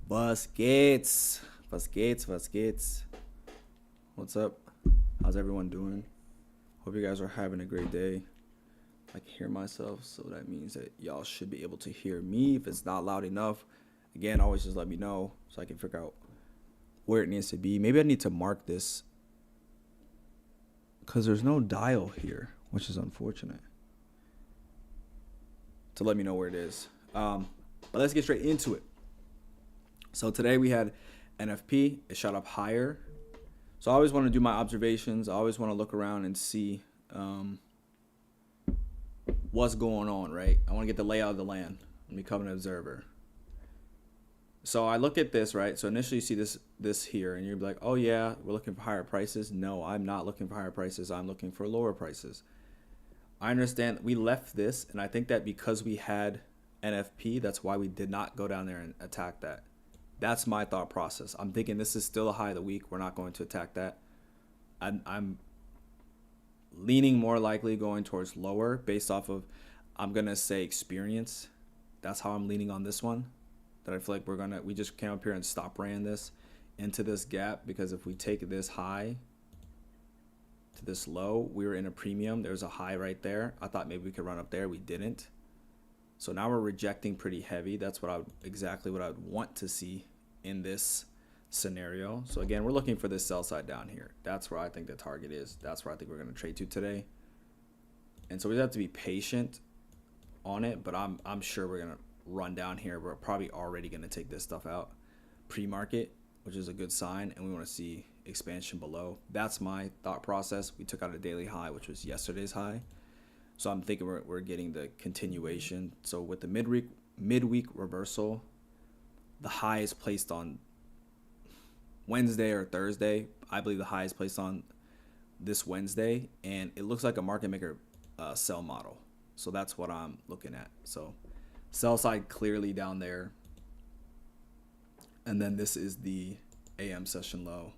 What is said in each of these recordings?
Was geht's? Was geht's? Was geht's? What's up? How's everyone doing? Hope you guys are having a great day. I can hear myself, so that means that y'all should be able to hear me. If it's not loud enough, again, always just let me know so I can figure out where it needs to be. Maybe I need to mark this because there's no dial here, which is unfortunate, to let me know where it is. But let's get straight into it. So today we had NFP. It shot up higher. So I always want to do my observations. I always want to look around and see what's going on, right? I want to get the layout of the land and become an observer. So I look at this, right? So initially you see this here, and you're like, oh yeah, we're looking for higher prices. No, I'm not looking for higher prices. I'm looking for lower prices. I understand we left this, and I think that because we had NFP, that's why we did not go down there and attack that. That's my thought process. I'm thinking this is still a high of the week. We're not going to attack that. I'm leaning more likely going towards lower based off of, I'm going to say, experience. That's how I'm leaning on this one. That I feel like we just came up here and stop ran this into this gap, because if we take this high to this low, we were in a premium. There's a high right there. I thought maybe we could run up there. We didn't. So now we're rejecting pretty heavy. That's exactly what I would want to see in this scenario. So again, we're looking for this sell side down here. That's where I think the target is. That's where I think we're going to trade to today. And so we have to be patient on it, but I'm sure we're going to run down here. We're probably already going to take this stuff out pre-market, which is a good sign, and we want to see expansion below. That's my thought process. We took out a daily high, which was yesterday's high. So I'm thinking we're getting the continuation. So with the midweek reversal, the high is placed on Wednesday or Thursday. I believe the high is placed on this Wednesday, and it looks like a market maker sell model. So that's what I'm looking at. So sell side clearly down there, and then this is the AM session low,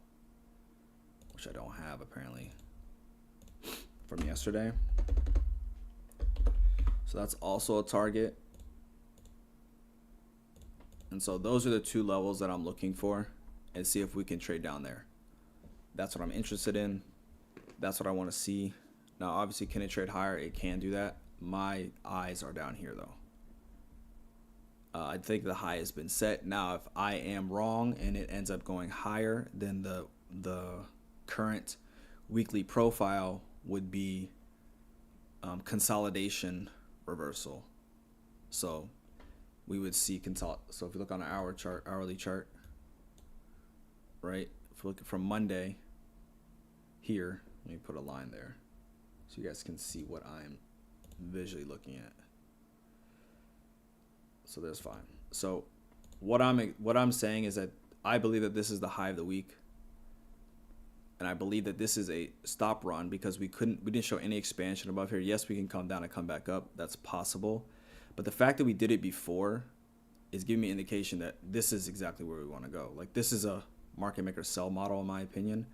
which I don't have apparently from yesterday. So that's also a target. And so those are the two levels that I'm looking for, and see if we can trade down there. That's what I'm interested in. That's what I want to see. Now, obviously, can it trade higher? It can do that. My eyes are down here, though. I think the high has been set. Now, if I am wrong and it ends up going higher, then the current weekly profile would be consolidation reversal. So we would see so if you look on an hourly chart, right? If you look from Monday here, let me put a line there so you guys can see what I'm visually looking at. So there's fine. So what I'm saying is that I believe that this is the high of the week, and I believe that this is a stop run because we didn't show any expansion above here. Yes, we can come down and come back up. That's possible. But the fact that we did it before is giving me indication that this is exactly where we want to go. Like, this is a market maker sell model, in my opinion.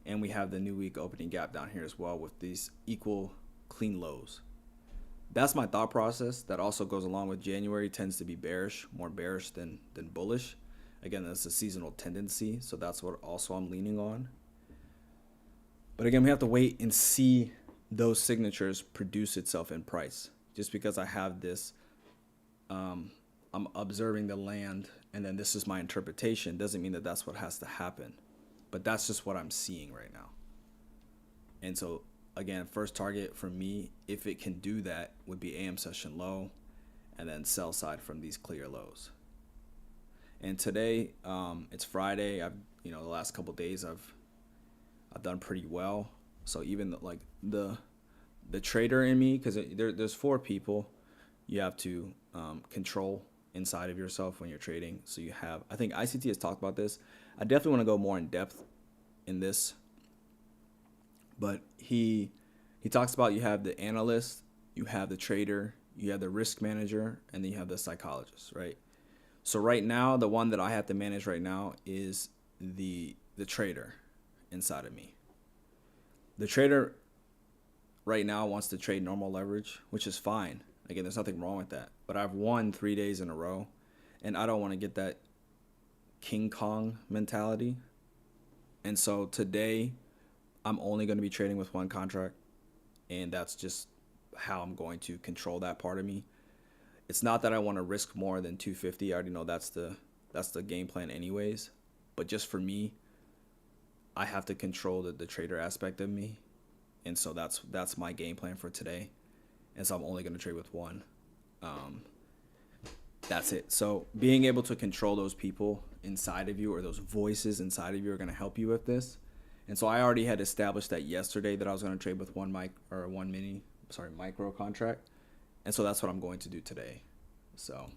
And we have the new week opening gap down here as well with these equal clean lows. That's my thought process. That also goes along with January tends to be bearish, more bearish than bullish. Again, that's a seasonal tendency. So that's what also I'm leaning on. But again, we have to wait and see those signatures produce itself in price. Just because I have this, I'm observing the land, and then this is my interpretation, doesn't mean that that's what has to happen. But that's just what I'm seeing right now. And so, again, first target for me, if it can do that, would be AM session low, and then sell side from these clear lows. And today, it's Friday. The last couple of days I've done pretty well. So even the trader in me, because there's 4 people you have to control inside of yourself when you're trading. So you have, I think ICT has talked about this. I definitely want to go more in depth in this, but he talks about, you have the analyst, you have the trader, you have the risk manager, and then you have the psychologist, right? So right now, the one that I have to manage right now is the trader inside of me. The trader right now wants to trade normal leverage, which is fine. Again, there's nothing wrong with that. But I've won 3 days in a row, and I don't want to get that King Kong mentality. And so today I'm only going to be trading with one contract, and that's just how I'm going to control that part of me. It's not that I want to risk more than 250. I already know that's the game plan anyways. But just for me, I have to control the trader aspect of me. And so that's my game plan for today. And so I'm only going to trade with one. That's it. So being able to control those people inside of you, or those voices inside of you, are going to help you with this. And so I already had established that yesterday that I was going to trade with one micro contract. And so that's what I'm going to do today. So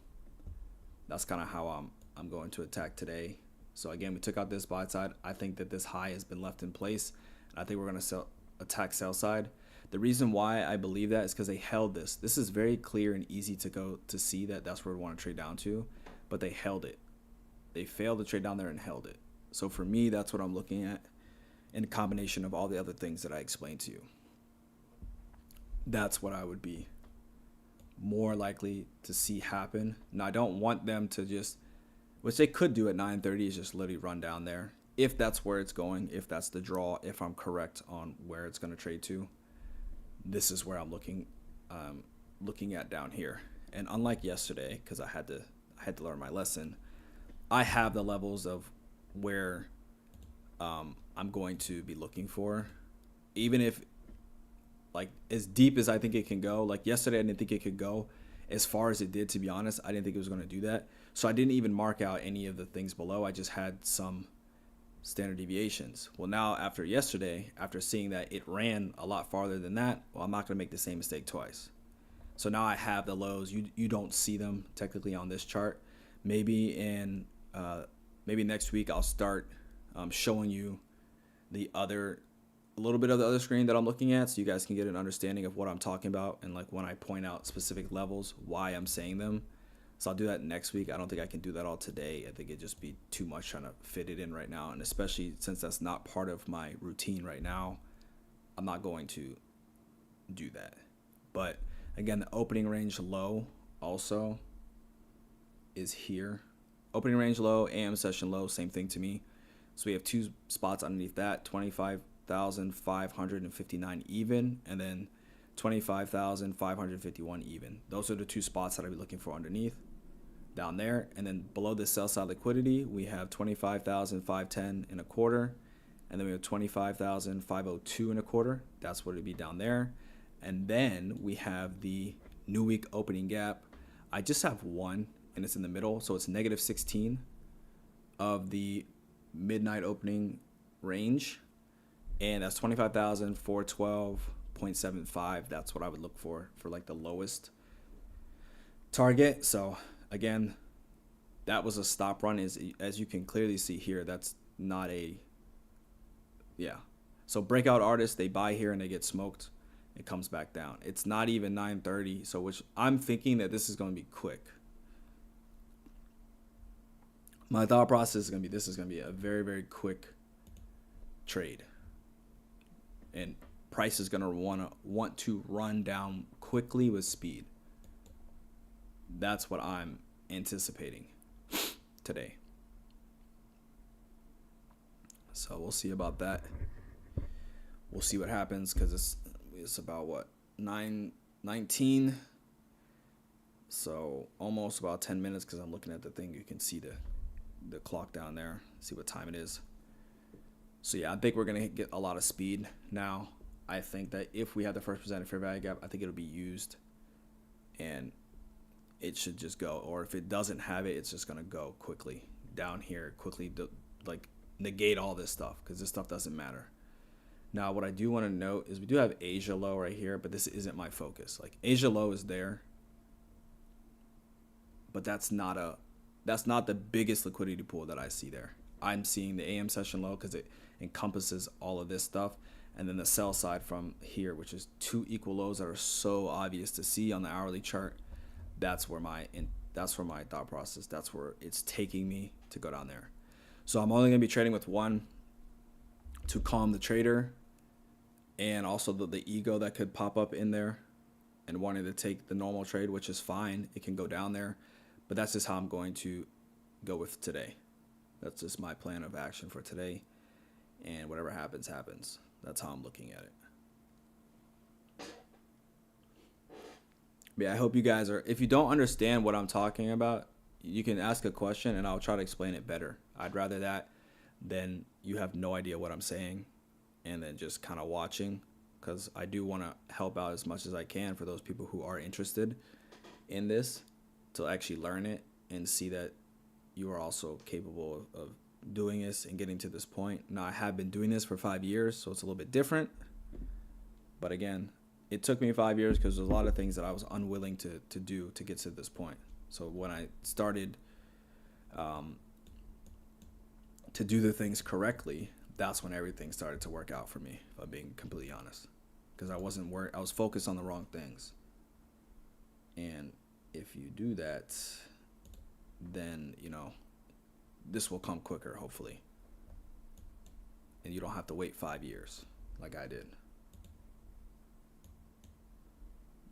that's kind of how I'm going to attack today. So again, we took out this buy side. I think that this high has been left in place. I think we're going to attack sell side. The reason why I believe that is because they held this. This is very clear and easy to go to see that that's where we want to trade down to, but they held it. They failed to trade down there and held it. So for me, that's what I'm looking at in combination of all the other things that I explained to you. That's what I would be more likely to see happen. Now, I don't want them to just, which they could do at 9:30, is just literally run down there. If that's where it's going, if that's the draw, if I'm correct on where it's going to trade to, this is where I'm looking at down here. And unlike yesterday, because I had to learn my lesson, I have the levels of where I'm going to be looking for, even if, like, as deep as I think it can go. Like yesterday, I didn't think it could go as far as it did, to be honest. I didn't think it was going to do that. So I didn't even mark out any of the things below. I just had some standard deviations. Well, now after yesterday, after seeing that it ran a lot farther than that, well, I'm not going to make the same mistake twice. So now I have the lows. You don't see them technically on this chart. Maybe next week I'll start showing you a little bit of the other screen that I'm looking at, so you guys can get an understanding of what I'm talking about, and like when I point out specific levels, why I'm saying them. So I'll do that next week. I don't think I can do that all today. I think it'd just be too much trying to fit it in right now, and especially since that's not part of my routine right now, I'm not going to do that. But again, the opening range low also is here. Opening range low, AM session low, same thing to me. So we have two spots underneath that, 25,559 even, and then 25,551 even. Those are the two spots that I'll be looking for underneath down there. And then below the sell side liquidity, we have 25,510 and a quarter, and then we have 25,502 and a quarter. That's what it'd be down there. And then we have the new week opening gap. I just have one, and it's in the middle, so it's negative 16 of the midnight opening range, and that's 25,412.75. That's what I would look for like the lowest target. So again, that was a stop run. As you can clearly see here, that's not so breakout artists, they buy here and they get smoked. It comes back down. It's not even 9:30, so which I'm thinking that this is going to be quick. My thought process is going to be, this is going to be a very, very quick trade. And price is going to want to run down quickly with speed. That's what I'm anticipating today. So we'll see about that. We'll see what happens, because it's about what, 9:19. So almost about 10 minutes, because I'm looking at the thing. You can see the clock down there, see what time it is. So yeah, I think we're going to get a lot of speed now. I think that if we have the first presented fair value gap, I think it'll be used and it should just go. Or if it doesn't have it, it's just going to go quickly down here, quickly like negate all this stuff, because this stuff doesn't matter. Now, what I do want to note is we do have Asia low right here, but this isn't my focus. Like, Asia low is there, but that's not the biggest liquidity pool that I see there. I'm seeing the AM session low because it encompasses all of this stuff, and then the sell side from here, which is two equal lows that are so obvious to see on the hourly chart. That's where my thought process, that's where it's taking me to go down there. So I'm only going to be trading with one to calm the trader, and also the ego that could pop up in there and wanting to take the normal trade, which is fine. It can go down there, but that's just how I'm going to go with today. That's just my plan of action for today. And whatever happens, happens. That's how I'm looking at it. But yeah, I hope you guys are, if you don't understand what I'm talking about, you can ask a question and I'll try to explain it better. I'd rather that than you have no idea what I'm saying and then just kind of watching, because I do want to help out as much as I can for those people who are interested in this, to actually learn it and see that you are also capable of doing this and getting to this point. Now, I have been doing this for 5 years, so it's a little bit different. But again, it took me 5 years because there's a lot of things that I was unwilling to do to get to this point. So when I started to do the things correctly, that's when everything started to work out for me, if I'm being completely honest. Because I was focused on the wrong things. And if you do that, then, this will come quicker, hopefully. And you don't have to wait 5 years like I did.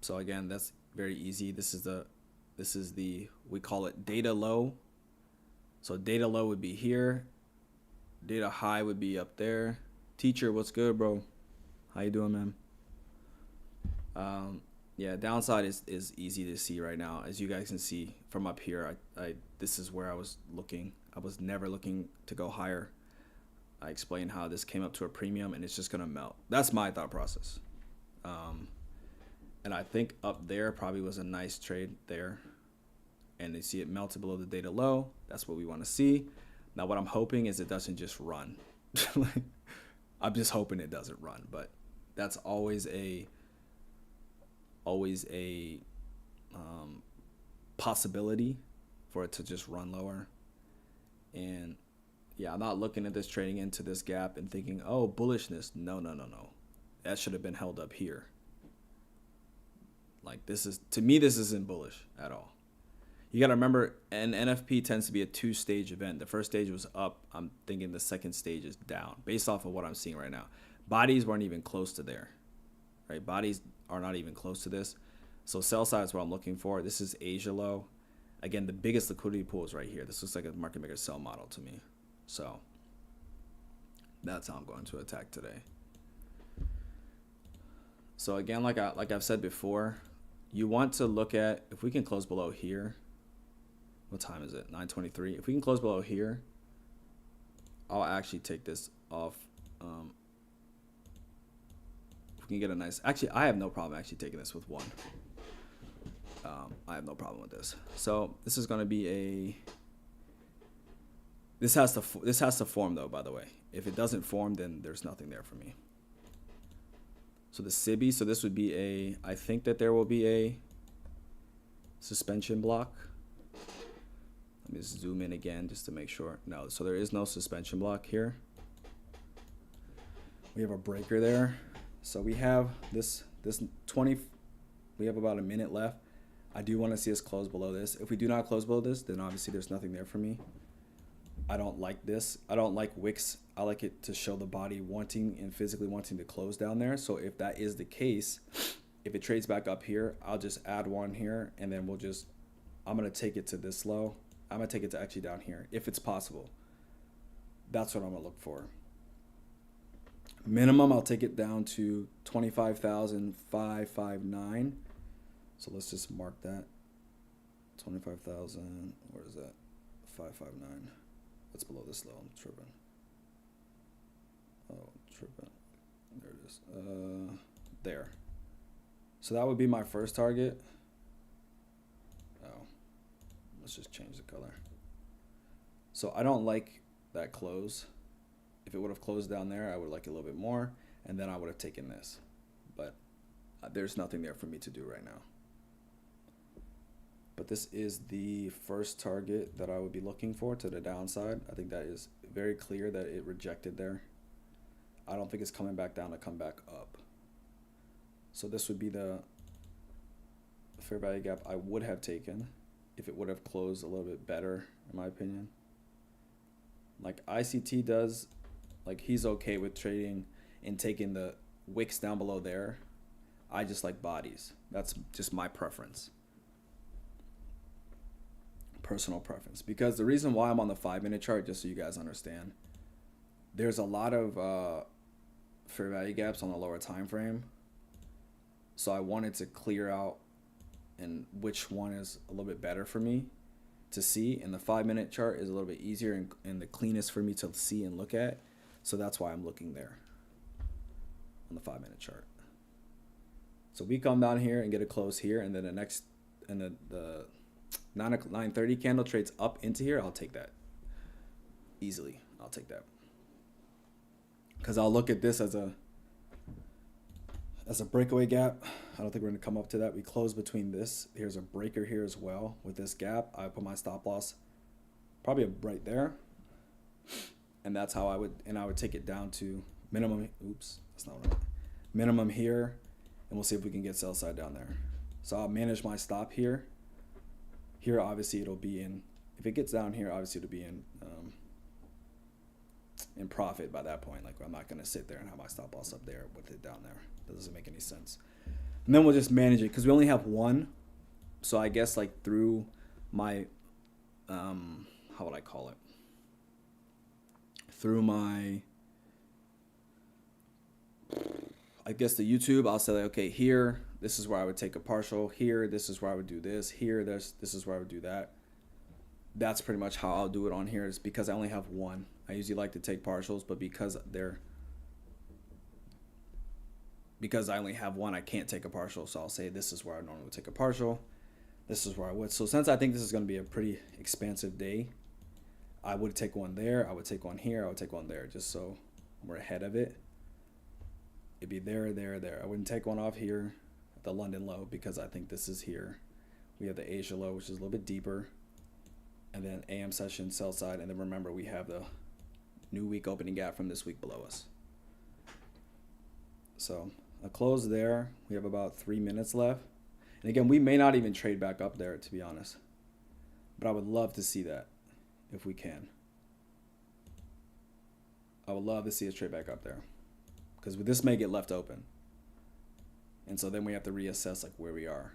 So again, that's very easy. This is the we call it data low. So data low would be here. Data high would be up there. Teacher, what's good, bro? How you doing, man? Yeah, downside is easy to see right now. As you guys can see from up here, this is where I was looking. I was never looking to go higher. I explained how this came up to a premium and it's just gonna melt. That's my thought process. And I think up there probably was a nice trade there. And you see it melted below the data low. That's what we want to see. Now what I'm hoping is it doesn't just run. I'm just hoping it doesn't run, but that's always a possibility for it to just run lower. And yeah, I'm not looking at this trading into this gap and thinking, oh, bullishness. No. That should have been held up here. Like to me, this isn't bullish at all. You got to remember, an NFP tends to be a two-stage event. The first stage was up. I'm thinking the second stage is down based off of what I'm seeing right now. Bodies weren't even close to there, right? Bodies are not even close to this. So sell side is what I'm looking for. This is Asia low. Again, the biggest liquidity pool is right here. This looks like a market maker sell model to me. So that's how I'm going to attack today. So again, like I've said before, you want to look at, if we can close below here. What time is it? 9:23. If we can close below here, I'll actually take this off. If we can get a nice, actually, I have no problem actually taking this with one. I have no problem with this. So this is going to be this has to form though, by the way. If it doesn't form, then there's nothing there for me. So the SIBI, so this would be I think that there will be a suspension block. Let me just zoom in again just to make sure. No, so there is no suspension block here. We have a breaker there. So we have this 20, we have about a minute left. I do want to see us close below this. If we do not close below this, then obviously there's nothing there for me. I don't like this. I don't like wicks. I like it to show the body wanting and physically wanting to close down there. So if that is the case, if it trades back up here, I'll just add one here and then I'm going to take it to this low. I'm going to take it to actually down here if it's possible. That's what I'm going to look for. Minimum, I'll take it down to 25,559. So let's just mark that. 25,000, where is that? 559. That's below this low. I'm tripping. Oh, tripping. There it is. There. So that would be my first target. Oh, let's just change the color. So I don't like that close. If it would have closed down there, I would like it a little bit more, and then I would have taken this. But there's nothing there for me to do right now. But this is the first target that I would be looking for to the downside. I think that is very clear that it rejected there. I don't think it's coming back down to come back up. So this would be the fair value gap I would have taken if it would have closed a little bit better, in my opinion. Like ICT does, like he's okay with trading and taking the wicks down below there. I just like bodies. That's just my preference. personal preference, because the reason why I'm on the 5-minute chart, just so you guys understand, there's a lot of fair value gaps on the lower time frame. So I wanted to clear out and which one is a little bit better for me to see. And the 5-minute chart is a little bit easier and the cleanest for me to see and look at. So that's why I'm looking there on the 5-minute chart. So we come down here and get a close here, and then the next, and the 9:30 candle trades up into here. I'll take that easily. I'll take that, because I'll look at this as a breakaway gap. I don't think we're going to come up to that. We close between this. Here's a breaker here as well with this gap. I put my stop loss probably right there, and that's how I would take it down to minimum. Oops, that's not what I meant. Minimum here, and we'll see if we can get sell side down there. So I'll manage my stop here. Here, obviously, it'll be in. If it gets down here, obviously it'll be in profit by that point. Like, I'm not going to sit there and have my stop loss up there with it down there. That doesn't make any sense. And then we'll just manage it, because we only have one. So I guess like through my, how would I call it? Through my, I guess the YouTube, I'll say like, okay, here, this is where I would take a partial. Here, this is where I would do this. Here, this is where I would do that. That's pretty much how I'll do it on here, is because I only have one. I usually like to take partials, but because I only have one, I can't take a partial. So I'll say this is where I normally would take a partial. This is where I would. So since I think this is going to be a pretty expansive day, I would take one there. I would take one here. I would take one there, just so we're ahead of it. It'd be there, there, there. I wouldn't take one off here at the London low, because I think this is here. We have the Asia low, which is a little bit deeper. And then AM session, sell side. And then remember, we have the new week opening gap from this week below us. So a close there. We have about 3 minutes left. And again, we may not even trade back up there, to be honest. But I would love to see that if we can. I would love to see us trade back up there, because this may get left open. And so then we have to reassess like where we are.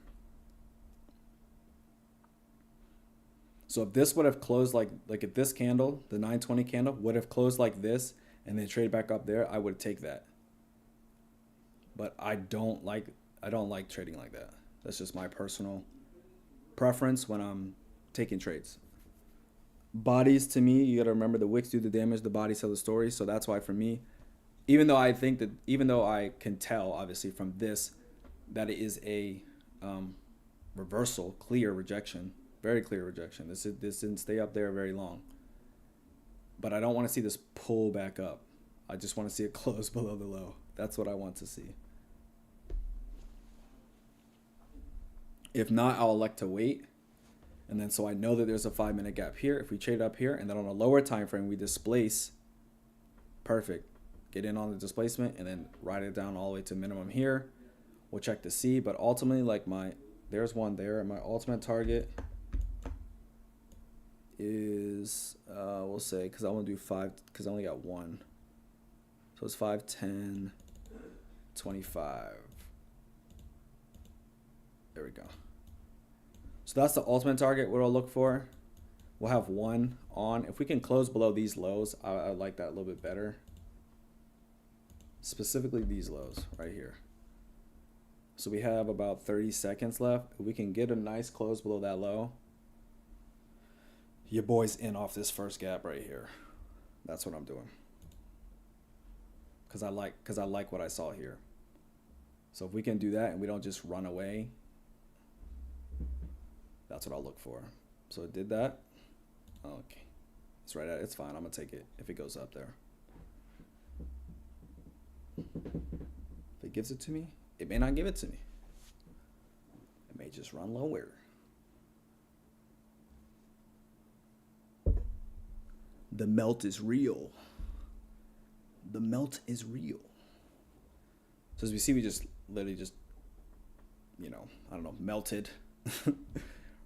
So if this would have closed like if this candle, the 920 candle, would have closed like this and then trade back up there, I would take that. But I don't like trading like that. That's just my personal preference when I'm taking trades. Bodies, to me, you got to remember, the wicks do the damage, the bodies tell the story. So that's why for me, even though I can tell obviously from this that it is a reversal, clear rejection, very clear rejection. This didn't stay up there very long. But I don't want to see this pull back up. I just want to see it close below the low. That's what I want to see. If not, I'll elect to wait. And then so I know that there's a 5-minute gap here. If we trade up here and then on a lower time frame we displace, perfect. Get in on the displacement and then ride it down all the way to minimum here. We'll check to see, but ultimately, like there's one there. My ultimate target is we'll say, because I want to do 5, because I only got one. So it's 5, 10, 25. There we go. So that's the ultimate target. What I'll look for, we'll have one on. If we can close below these lows, I like that a little bit better. Specifically these lows right here. So we have about 30 seconds left. If we can get a nice close below that low, your boy's in off this first gap right here. That's what I'm doing. Because I like what I saw here. So if we can do that and we don't just run away, that's what I'll look for. So it did that. Okay. It's right at it. It's fine. I'm going to take it if it goes up there. If it gives it to me, it may not give it to me. It may just run lower. The melt is real. The melt is real. So as we see, we just literally just, I don't know, melted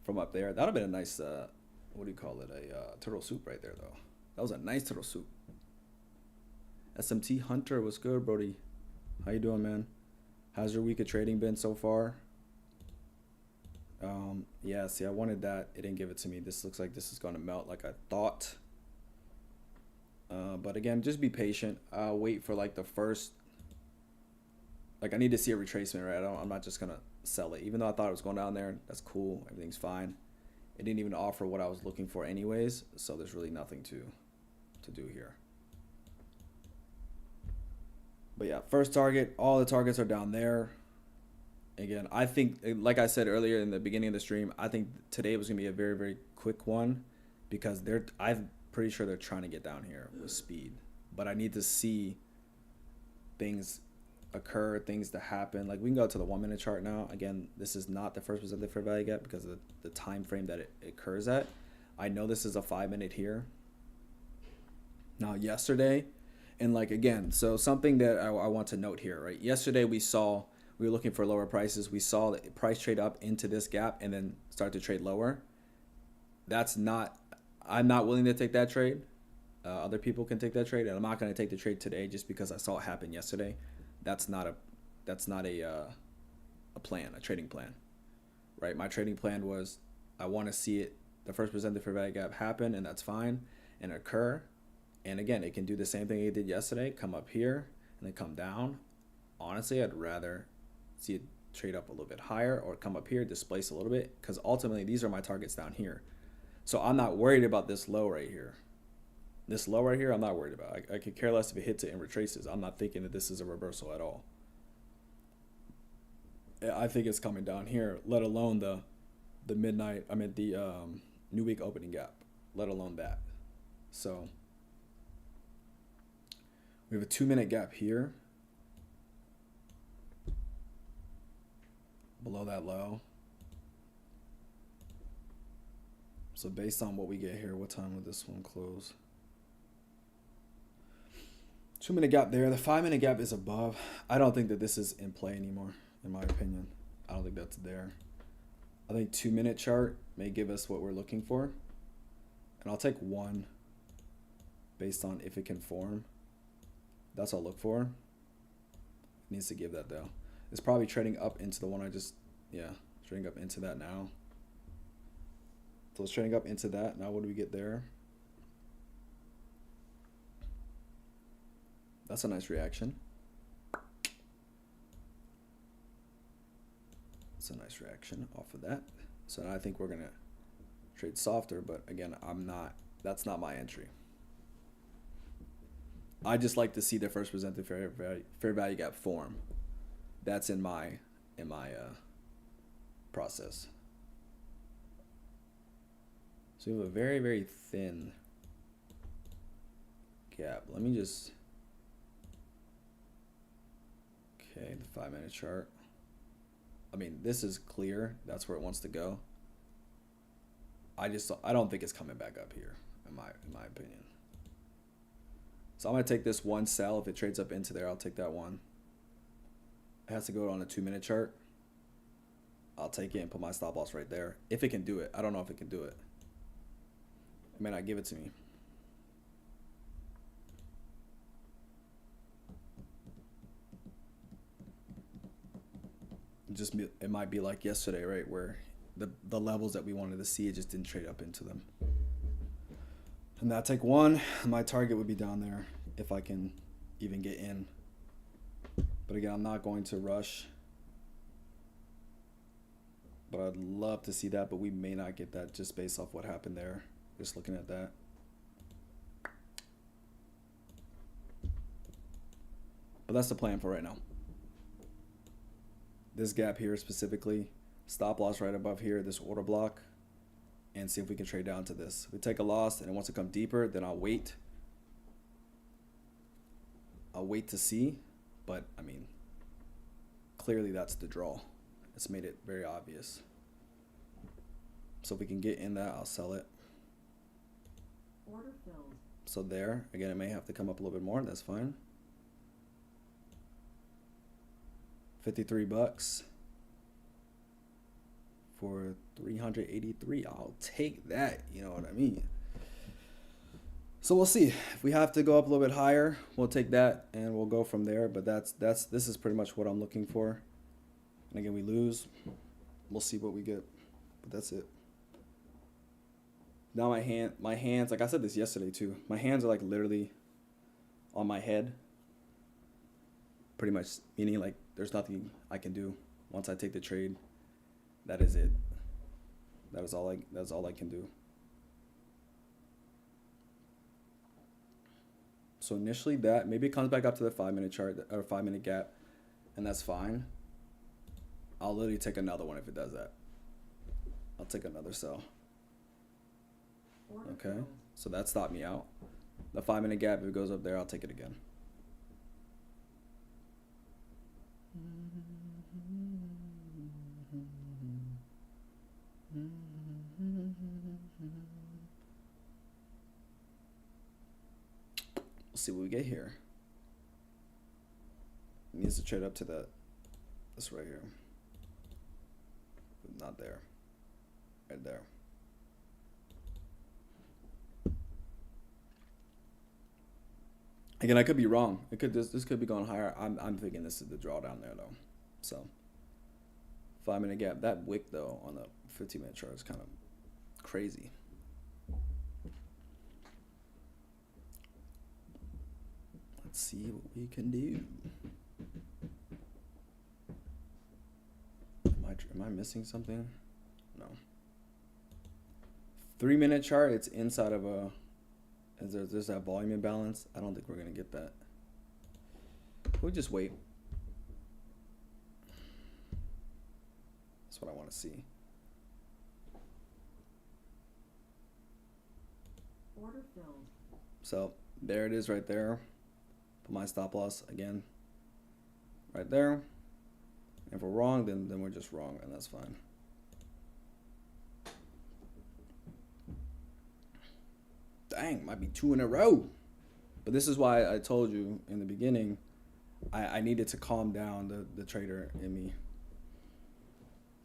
from up there. That would have been a nice, what do you call it? A turtle soup right there, though. That was a nice turtle soup. SMT Hunter, what's good, Brody? How you doing, man? How's your week of trading been so far? Yeah, see, I wanted that. It didn't give it to me. This looks like this is going to melt like I thought. But again, just be patient. I'll wait for like the first. Like I need to see a retracement, right? I'm not just gonna sell it, even though I thought it was going down there. That's cool. Everything's fine. It didn't even offer what I was looking for, anyways. So there's really nothing to do here. But yeah, first target. All the targets are down there. Again, I think, like I said earlier in the beginning of the stream, I think today was gonna be a very, very quick one because I'm pretty sure they're trying to get down here with speed. But I need to see things occur, things to happen. Like we can go to the 1 minute chart now. Again, this is not the first presented fair value gap because of the time frame that it occurs at. I know this is a 5 minute here. Now yesterday, and like again, so something that I want to note here, right? Yesterday we were looking for lower prices. We saw the price trade up into this gap and then start to trade lower. I'm not willing to take that trade. Other people can take that trade, and I'm not going to take the trade today just because I saw it happen yesterday. That's not a plan, a trading plan, right? My trading plan was I want to see it, the first presented fair value gap happen, and that's fine, and occur. And again, it can do the same thing it did yesterday, come up here and then come down. Honestly, I'd rather see it trade up a little bit higher or come up here, displace a little bit, because ultimately these are my targets down here. So I'm not worried about this low right here. This low right here, I'm not worried about. I could care less if it hits it and retraces. I'm not thinking that this is a reversal at all. I think it's coming down here, let alone the new week opening gap, let alone that. So we have a 2 minute gap here. Below that low. So based on what we get here, what time would this one close? 2 minute gap there. The 5 minute gap is above. I don't think that this is in play anymore, in my opinion. I don't think that's there. I think 2 minute chart may give us what we're looking for. And I'll take one based on if it can form. That's what I'll look for. It needs to give that though. It's probably trading up into the one trading up into that now. So it's trading up into that. Now what do we get there? That's a nice reaction. That's a nice reaction off of that. So now I think we're gonna trade softer, but again, that's not my entry. I just like to see the first presented fair value gap form. That's in my process. So we have a very, very thin gap. Let me just, okay, the 5 minute chart. I mean, this is clear. That's where it wants to go. I don't think it's coming back up here, in my opinion. So I'm gonna take this one sell. If it trades up into there, I'll take that one. It has to go on a 2 minute chart. I'll take it and put my stop loss right there. If it can do it. I don't know if it can do it. It may not give it to me. It might be like yesterday, right? Where the levels that we wanted to see, it just didn't trade up into them. And that take one, my target would be down there if I can even get in. But again, I'm not going to rush. But I'd love to see that, but we may not get that just based off what happened there. Just looking at that. But that's the plan for right now. This gap here specifically, stop loss right above here, this order block, and see if we can trade down to this. If we take a loss and it wants to come deeper, then I'll wait. I'll wait to see, but I mean, clearly that's the draw. It's made it very obvious. So if we can get in that, I'll sell it. Order filled. So there, again, it may have to come up a little bit more. That's fine. 53 bucks for 383. I'll take that. You know what I mean? So we'll see. If we have to go up a little bit higher, we'll take that and we'll go from there. But this is pretty much what I'm looking for. And again, we lose. We'll see what we get. But that's it. Now my hands, like I said this yesterday too. My hands are like literally on my head. Pretty much, meaning like there's nothing I can do once I take the trade. That is it. That's all I can do. So initially that maybe it comes back up to the 5-minute chart or 5-minute gap, and that's fine. I'll literally take another one if it does that. I'll take another sell. Order Okay, filled. so that stopped me out. The 5-minute gap, if it goes up there, I'll take it again. We'll see what we get here. It needs to trade up to this right here. Not there. Right there. Again, I could be wrong. It could this could be going higher. I'm thinking this is the drawdown there though. So 5-minute gap. That wick though on the 15-minute chart is kind of crazy. Let's see what we can do. Am I missing something? No. 3-minute chart. It's inside of a. There's that volume imbalance. I don't think we're gonna get that. We'll just wait. That's what I want to see. Order filled. So there it is right there. Put my stop loss again. Right there. If we're wrong, then we're just wrong, and that's fine. Dang, might be 2 in a row. But this is why I told you in the beginning, I needed to calm down the trader in me.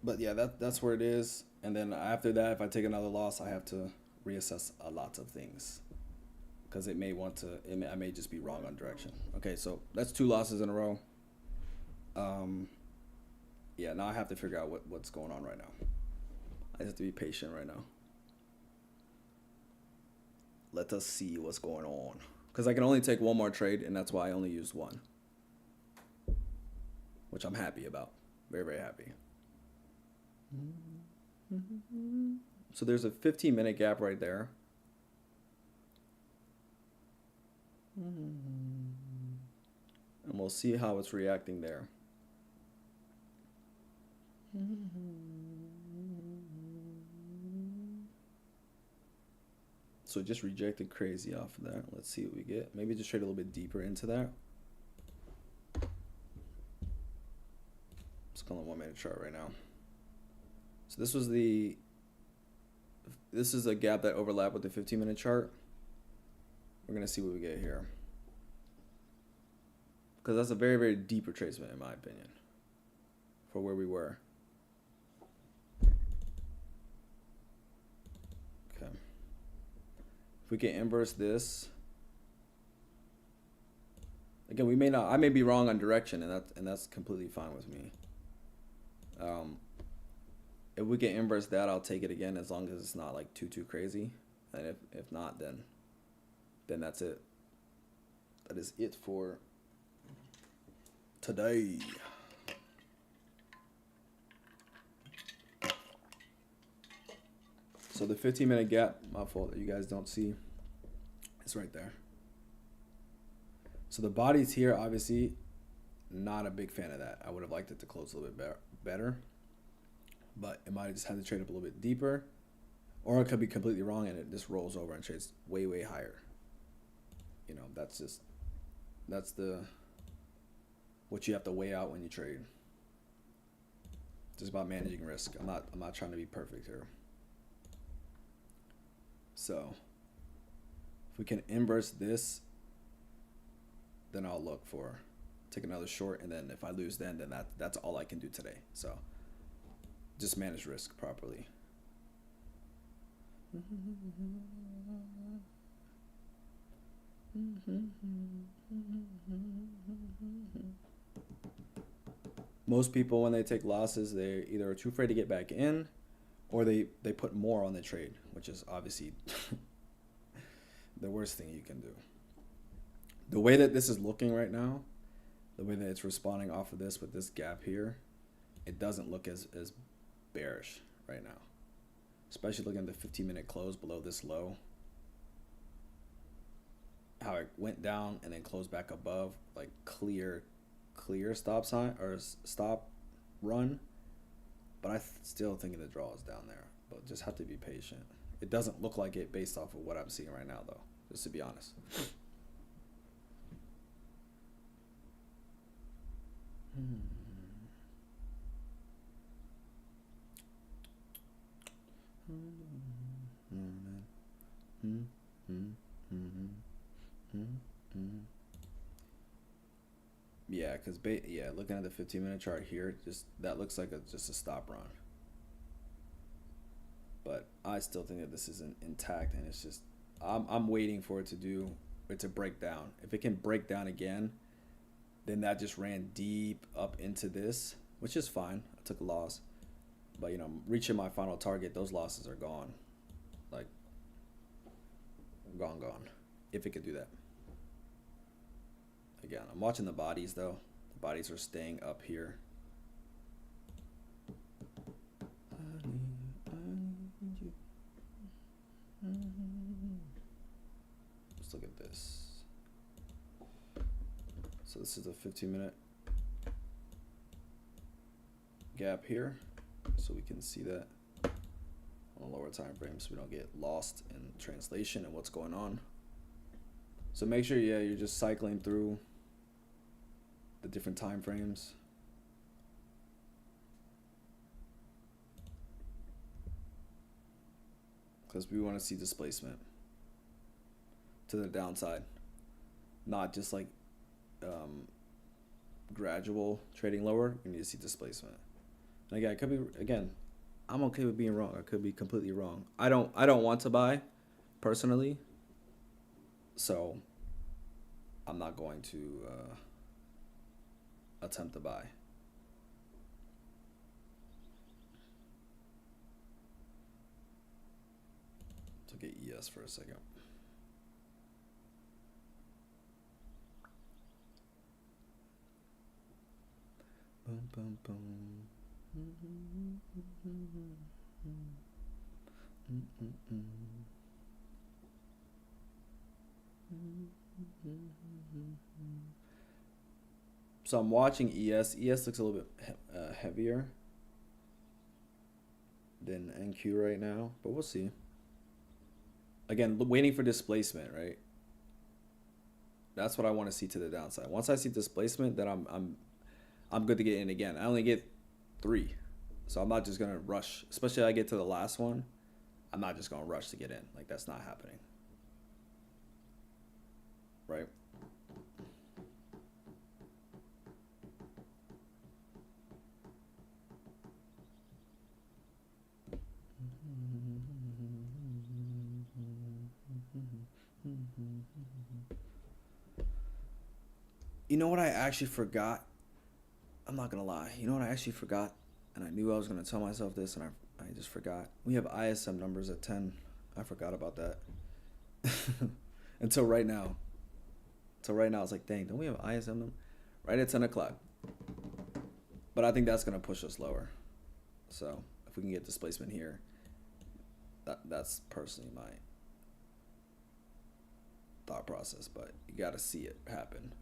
But yeah, that's where it is. And then after that, if I take another loss, I have to reassess a lot of things. Because I may just be wrong on direction. Okay, so that's 2 losses in a row. Yeah, now I have to figure out what's going on right now. I have to be patient right now. Let us see what's going on. Because I can only take one more trade, and that's why I only used one. Which I'm happy about. Very, very happy. So there's a 15-minute gap right there. And we'll see how it's reacting there. So it just rejected crazy off of that. Let's see what we get. Maybe just trade a little bit deeper into that. Let's go on the 1-minute chart right now. So this is a gap that overlapped with the 15-minute chart. We're gonna see what we get here. Because that's a very, very deep retracement in my opinion. For where we were. Okay. If we can inverse this. Again, I may be wrong on direction, and that's completely fine with me. If we can inverse that, I'll take it again as long as it's not like too crazy. And if not, then that's it. That is it for today. So the 15-minute gap, my fault that you guys don't see, it's right there. So the body's here, obviously, not a big fan of that. I would have liked it to close a little bit better. But it might have just had to trade up a little bit deeper. Or it could be completely wrong and it just rolls over and trades way, way higher. You know, that's what you have to weigh out when you trade. Just about managing risk. I'm not trying to be perfect here. So if we can inverse this, then I'll look for take another short, and then if I lose then that's all I can do today. So just manage risk properly. Most people, when they take losses, they either are too afraid to get back in, or they put more on the trade, which is obviously the worst thing you can do. The way that this is looking right now, the way that it's responding off of this with this gap here, it doesn't look as bearish right now. Especially looking at the 15-minute close below this low. How it went down and then closed back above, like clear stop sign or stop run. But I still think the draw is down there. But just have to be patient. It doesn't look like it based off of what I'm seeing right now, though, just to be honest. Yeah, because looking at the 15-minute chart here, just that looks like just a stop run. But I still think that this isn't intact, and it's just I'm waiting for it to break down. If it can break down again, then that just ran deep up into this, which is fine. I took a loss, but reaching my final target, those losses are gone, like gone. If it could do that. Again, I'm watching the bodies though. The bodies are staying up here. Let's look at this. So this is a 15-minute gap here, so we can see that on a lower time frame, so we don't get lost in translation and what's going on. So make sure, you're just cycling through the different time frames. Because we want to see displacement to the downside, not just like gradual trading lower. We need to see displacement. And again, it could be, I'm okay with being wrong. I could be completely wrong. I don't want to buy personally, so I'm not going to attempt to buy. Let's look at ES for a second. Boom, boom, boom. So I'm watching ES. ES looks a little bit heavier than NQ right now, but we'll see. Again, waiting for displacement, right? That's what I want to see to the downside. Once I see displacement, then I'm good to get in again. I only get 3, so I'm not just gonna rush. Especially if I get to the last one, I'm not just gonna rush to get in. Like, that's not happening, right? You know what I actually forgot? I'm not gonna lie. You know what I actually forgot? And I knew I was gonna tell myself this, and I just forgot. We have ISM numbers at 10. I forgot about that. Until right now. I was like, dang, don't we have ISM numbers? Right at 10 o'clock. But I think that's gonna push us lower. So if we can get displacement here, that's personally my thought process. But you gotta see it happen.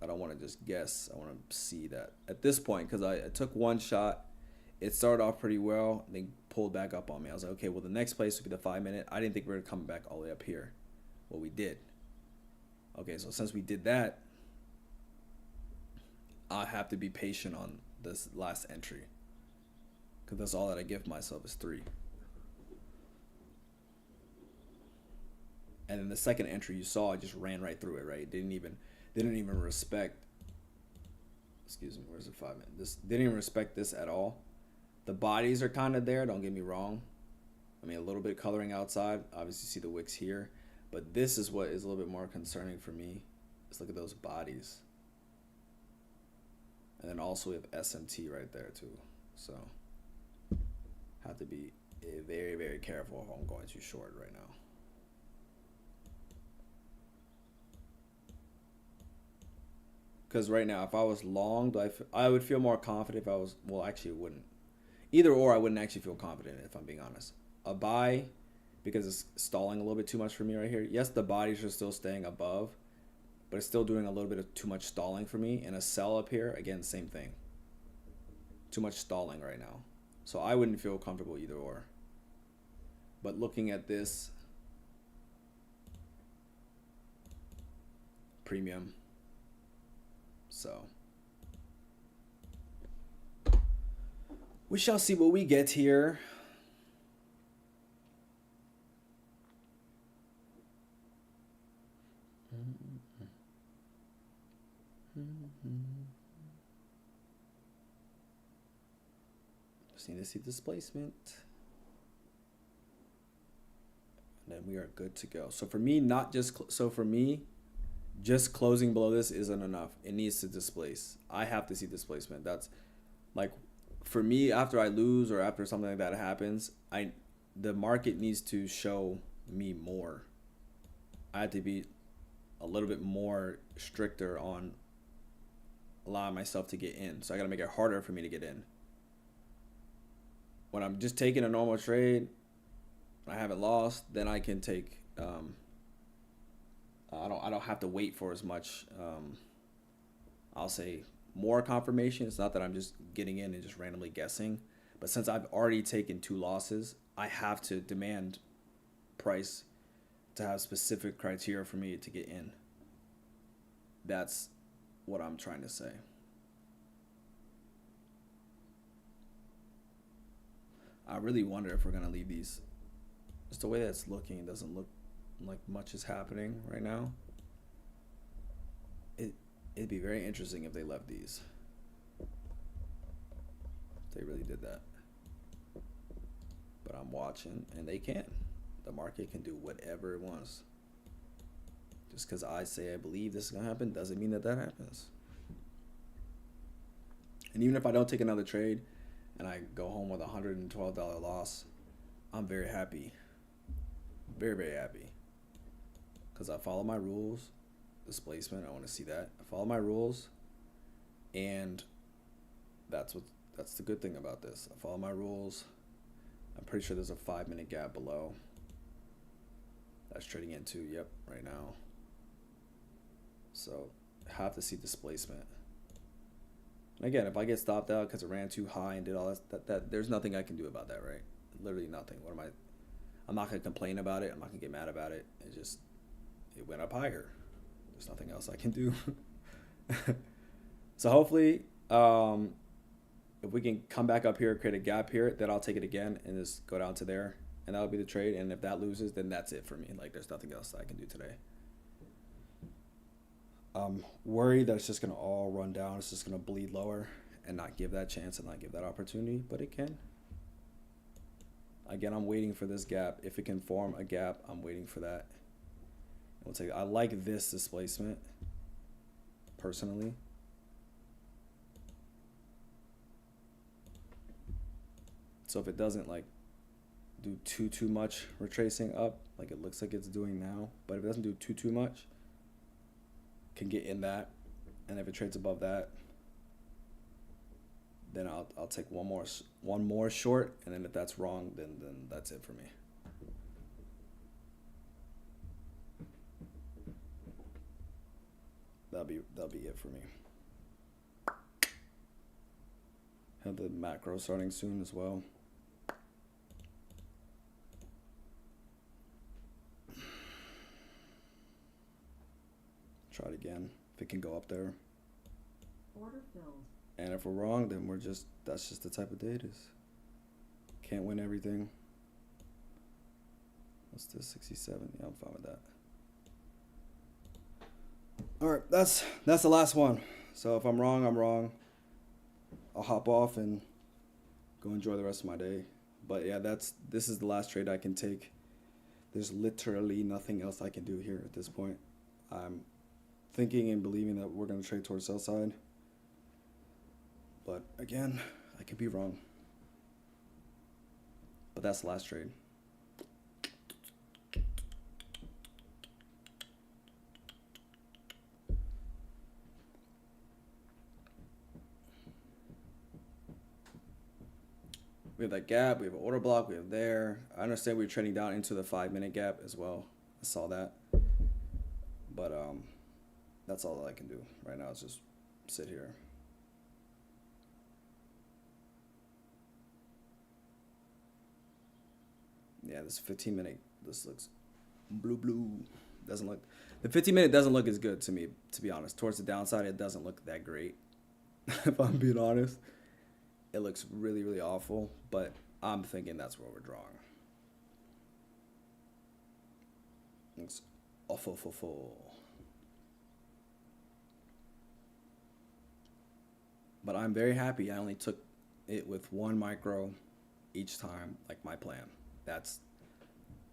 I don't want to just guess. I want to see that at this point, because I took one shot. It started off pretty well. They pulled back up on me. I was like, okay, well, the next place would be the 5-minute. I didn't think we were coming back all the way up here. Well, we did. Okay, so since we did that, I have to be patient on this last entry, because that's all that I give myself is 3. And then the second entry you saw, I just ran right through it, right? It didn't even respect, excuse me, where's the 5-minute? This didn't even respect this at all. The bodies are kind of there, don't get me wrong. I mean, a little bit coloring outside. Obviously, see the wicks here. But this is what is a little bit more concerning for me. Let's look at those bodies. And then also we have SMT right there too. So Have to be very, very careful if I'm going too short right now. Because right now, if I was long, I would feel more confident if I was, well, actually, it wouldn't. Either or, I wouldn't actually feel confident if I'm being honest. A buy, because it's stalling a little bit too much for me right here. Yes, the bodies are still staying above, but it's still doing a little bit of too much stalling for me. And a sell up here, again, same thing. Too much stalling right now. So I wouldn't feel comfortable either or. But looking at this premium, so we shall see what we get here. Just need to see displacement. And then we are good to go. So for me, just closing below this isn't enough. It needs to displace. I have to see displacement. That's like, for me, after I lose or after something like that happens, the market needs to show me more. I have to be a little bit more stricter on allowing myself to get in. So I got to make it harder for me to get in. When I'm just taking a normal trade, I haven't lost, then I can take. I don't have to wait for as much. I'll say more confirmation. It's not that I'm just getting in and just randomly guessing, but since I've already taken 2 losses, I have to demand price to have specific criteria for me to get in. That's what I'm trying to say. I really wonder if we're gonna leave these. Just the way that's looking, it doesn't look like much is happening right now. It'd be very interesting if they left these. If they really did that. But I'm watching, and they can. The market can do whatever it wants. Just because I say I believe this is gonna happen doesn't mean that happens. And even if I don't take another trade, and I go home with a $112 loss, I'm very happy. Very, very happy. Because I follow my rules. Displacement, I want to see that. I follow my rules. And that's the good thing about this. I follow my rules. I'm pretty sure there's a 5-minute gap below. That's trading into, yep, right now. So, have to see displacement. And again, if I get stopped out because it ran too high and did all that, there's nothing I can do about that, right? Literally nothing. I'm not going to complain about it. I'm not going to get mad about it. It went up higher. There's nothing else I can do. So hopefully, if we can come back up here, create a gap here, then I'll take it again and just go down to there. And that'll be the trade. And if that loses, then that's it for me. Like, there's nothing else that I can do today. I'm worried that it's just going to all run down. It's just going to bleed lower and not give that chance and not give that opportunity. But it can. Again, I'm waiting for this gap. If it can form a gap, I'm waiting for that. We'll take. I like this displacement, personally. So if it doesn't like do too much retracing up, like it looks like it's doing now, but if it doesn't do too much, can get in that, and if it trades above that, then I'll take one more short, and then if that's wrong, then that's it for me. That'll be it for me. Have the macro starting soon as well. Try it again if it can go up there. Order filled. And if we're wrong, then that's just the type of day it is. Can't win everything. What's this, 67? Yeah, I'm fine with that. All right, that's the last one. So if I'm wrong, I'm wrong. I'll hop off and go enjoy the rest of my day. But yeah, this is the last trade I can take. There's literally nothing else I can do here at this point. I'm thinking and believing that we're going to trade towards sell side. But again, I could be wrong. But that's the last trade. We have that gap, we have an order block, we have there. I understand we're trending down into the 5-minute gap as well. I saw that. But that's all that I can do right now is just sit here. Yeah, this 15-minute, this looks blue. Doesn't look, the 15-minute doesn't look as good to me, to be honest. Towards the downside, it doesn't look that great, if I'm being honest. It looks really, really awful, but I'm thinking that's where we're drawing. Looks awful. But I'm very happy I only took it with 1 micro each time, like my plan. That's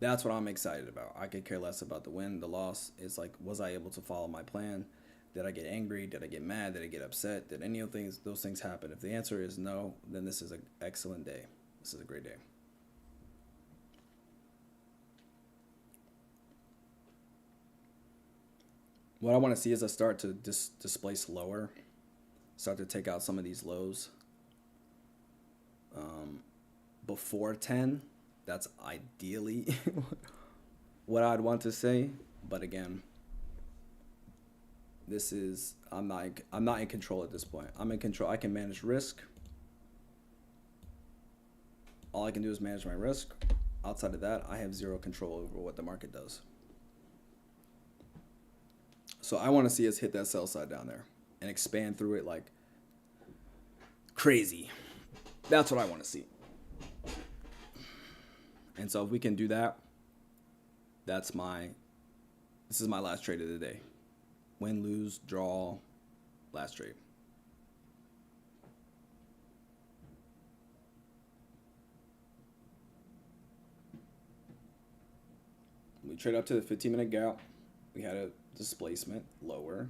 what I'm excited about. I could care less about the win, the loss. It's like, was I able to follow my plan? Did I get angry? Did I get mad? Did I get upset? Did any of those things happen? If the answer is no, then this is an excellent day. This is a great day. What I want to see is I start to displace lower, start to take out some of these lows before 10. That's ideally what I'd want to say, but again, this is I'm not in control at this point. I'm in control. I can manage risk. All I can do is manage my risk. Outside of that, I have zero control over what the market does. So I want to see us hit that sell side down there and expand through it like crazy. That's what I want to see. And so if we can do that, this is my last trade of the day. Win, lose, draw, last trade. We trade up to the 15-minute gap. We had a displacement lower.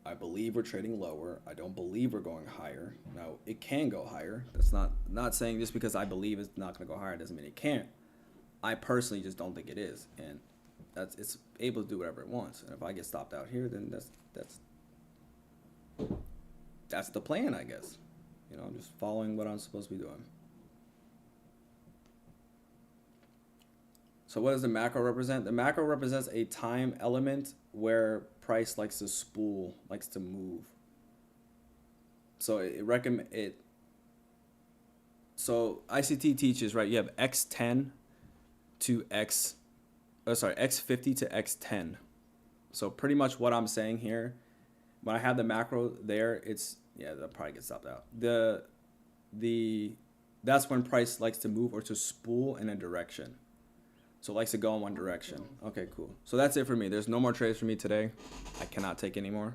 I believe we're trading lower. I don't believe we're going higher. Now, it can go higher. That's not saying just because I believe it's not going to go higher doesn't mean it can't. I personally just don't think it is. And it's able to do whatever it wants. And if I get stopped out here, then that's the plan, I guess. You know, I'm just following what I'm supposed to be doing. So what does the macro represent? The macro represents a time element where price likes to spool, likes to move. So So ICT teaches, right? You have X10 to X50 to X10. So pretty much what I'm saying here, when I have the macro there, that'll probably get stopped out. That's when price likes to move or to spool in a direction. So it likes to go in one direction. Okay, cool. So that's it for me. There's no more trades for me today. I cannot take any more.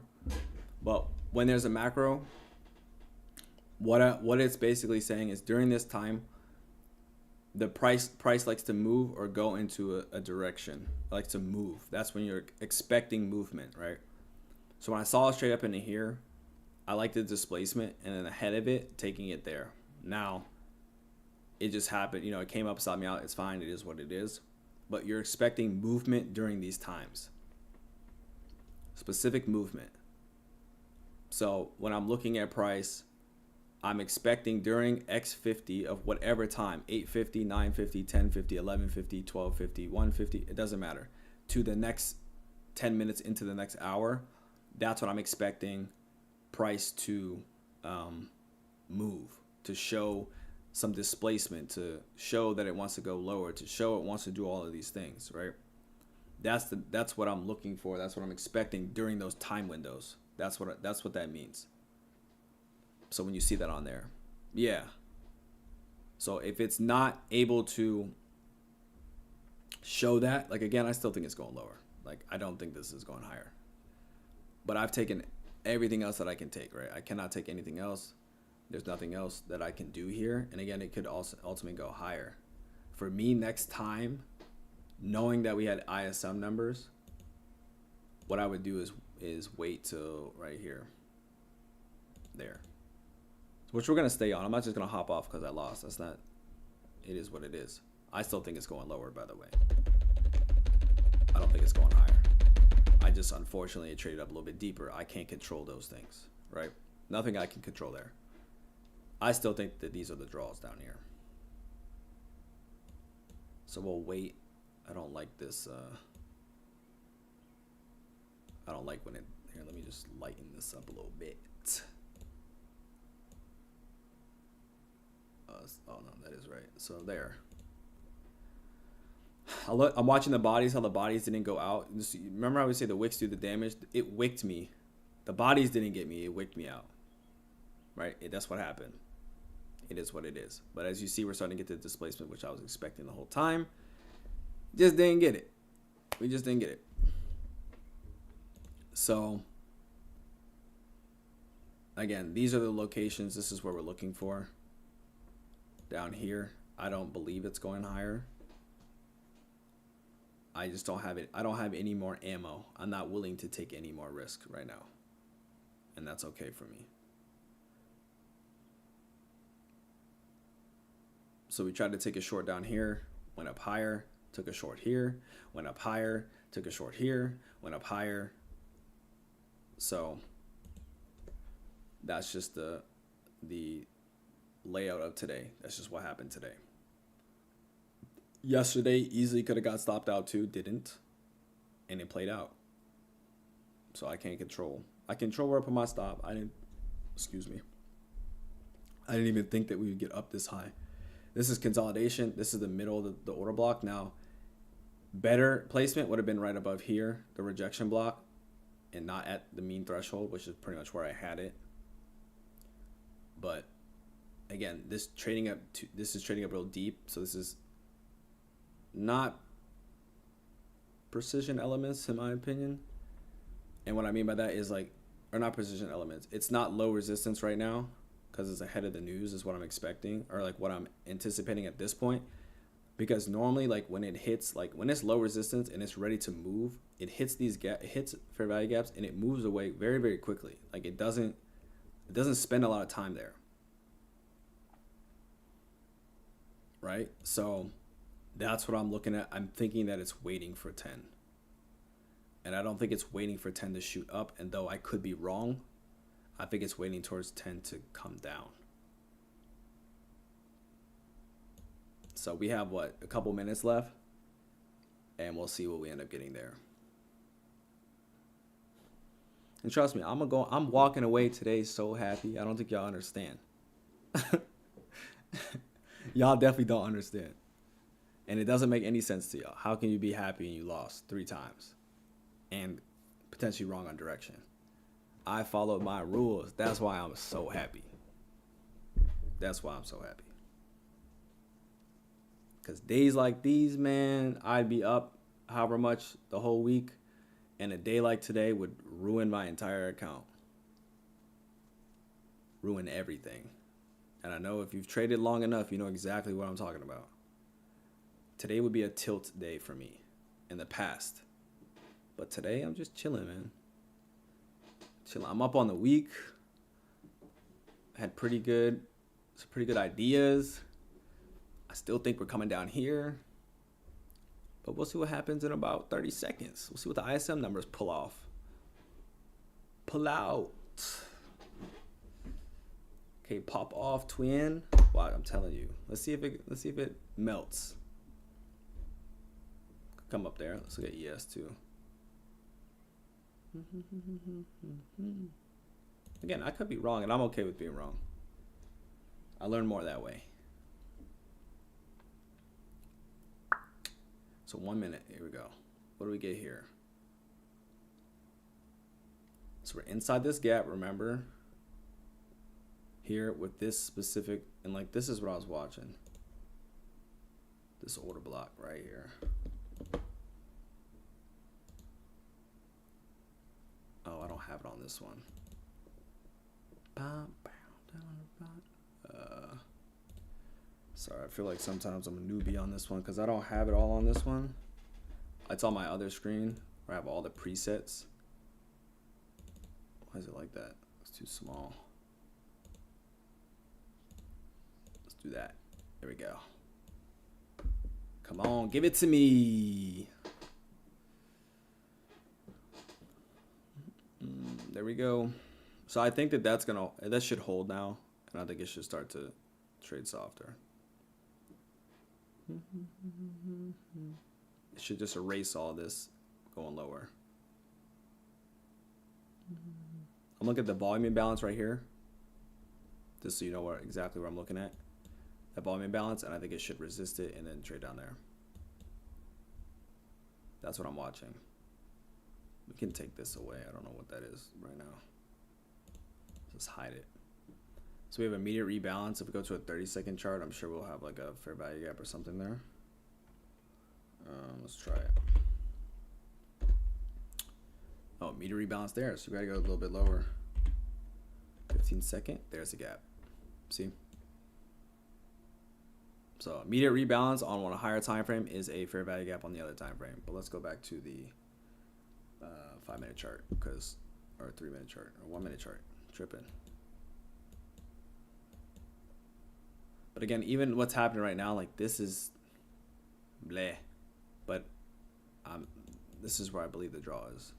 But when there's a macro, what it's basically saying is during this time, the price likes to move or go into a direction. It likes to move. That's when you're expecting movement, right? So when I saw it straight up into here, I like the displacement and then ahead of it, taking it there. Now, it just happened. You know, it came up, stopped me out. It's fine. It is what it is. But you're expecting movement during these times. Specific movement. So when I'm looking at price, I'm expecting during X50 of whatever time, 850, 950, 1050, 1150, 1250, 150, it doesn't matter, to the next 10 minutes into the next hour, that's what I'm expecting price to move, to show some displacement, to show that it wants to go lower, to show it wants to do all of these things, right? That's what I'm looking for. That's what I'm expecting during those time windows. That's what that means. So when you see that on there, yeah. So if it's not able to show that, like again, I still think it's going lower. Like I don't think this is going higher. But I've taken everything else that I can take, right? I cannot take anything else. There's nothing else that I can do here. And again, it could also ultimately go higher. For me, next time, knowing that we had ISM numbers, what I would do is wait till right here, there, which we're gonna stay on. I'm not just gonna hop off because I lost. It is what it is. I still think it's going lower, by the way. I don't think it's going higher. I just, unfortunately, it traded up a little bit deeper. I can't control those things, right? Nothing I can control there. I still think that these are the draws down here. So we'll wait. I don't like this. I don't like when it, here, let me just lighten this up a little bit. Oh no, that is right. So there. I'm watching the bodies, how the bodies didn't go out. Remember I would say the wicks do the damage? It wicked me. The bodies didn't get me. It wicked me out. Right? That's what happened. It is what it is. But as you see, we're starting to get the displacement, which I was expecting the whole time. Just didn't get it. We just didn't get it. So, again, these are the locations. This is where we're looking for. Down here, I don't believe it's going higher. I just don't have it. I don't have any more ammo. I'm not willing to take any more risk right now. And that's okay for me. So we tried to take a short down here, went up higher, took a short here, went up higher, took a short here, went up higher. So that's just the layout of today. That's just what happened today. Yesterday easily could have got stopped out too, didn't, and it played out. So I can't control. I control where I put my stop. I didn't even think that we would get up this high. This is consolidation. This is the middle of the order block. Now, better placement would have been right above here, the rejection block, and not at the mean threshold, which is pretty much where I had it. But again, this is trading up real deep, so this is not precision elements in my opinion. And what I mean by that is or not precision elements. It's not low resistance right now because it's ahead of the news is what I'm expecting, or what I'm anticipating at this point. Because normally when it hits, when it's low resistance and it's ready to move, it hits it hits fair value gaps and it moves away very, very quickly. It doesn't spend a lot of time there. Right? So that's what I'm looking at. I'm thinking that it's waiting for 10. And I don't think it's waiting for 10 to shoot up. And though I could be wrong, I think it's waiting towards 10 to come down. So we have a couple minutes left. And we'll see what we end up getting there. And trust me, I'm walking away today so happy. I don't think y'all understand. Y'all definitely don't understand. And it doesn't make any sense to y'all. How can you be happy and you lost 3 times? And potentially wrong on direction. I followed my rules. That's why I'm so happy. That's why I'm so happy. Because days like these, man, I'd be up however much the whole week. And a day like today would ruin my entire account. Ruin everything. And I know if you've traded long enough, you know exactly what I'm talking about. Today would be a tilt day for me in the past. But today, I'm just chilling, man. Chilling. I'm up on the week. Had some pretty good ideas. I still think we're coming down here. But we'll see what happens in about 30 seconds. We'll see what the ISM numbers pull off. Pull out. Okay, pop off, twin. Wow, I'm telling you. Let's see if it melts. Come up there. Let's look at ES too. Again, I could be wrong, and I'm okay with being wrong. I learn more that way. So 1 minute. Here we go. What do we get here? So we're inside this gap, remember? Here with this specific, and this is what I was watching. This order block right here. Oh, I don't have it on this one. Sorry, I feel like sometimes I'm a newbie on this one because I don't have it all on this one. It's on my other screen where I have all the presets. Why is it like that? It's too small. Let's do that. There we go. Come on, give it to me. There we go. So I think that that should hold now, and I think it should start to trade softer. It should just erase all this going lower. I'm looking at the volume imbalance right here, just so you know exactly what I'm looking at. That volume imbalance, and I think it should resist it and then trade down there. That's what I'm watching. We can take this away. I don't know what that is right now. Just hide it. So we have immediate rebalance. If we go to a 30-second chart, I'm sure we'll have like a fair value gap or something there. Let's try it. Oh, immediate rebalance there. So we gotta go a little bit lower. 15-second. There's a gap. See? So immediate rebalance on a higher time frame is a fair value gap on the other time frame. But let's go back to the 5-minute chart, or 3-minute chart, or 1-minute chart. Tripping. But again, even what's happening right now, like this is bleh. But this is where I believe the draw is.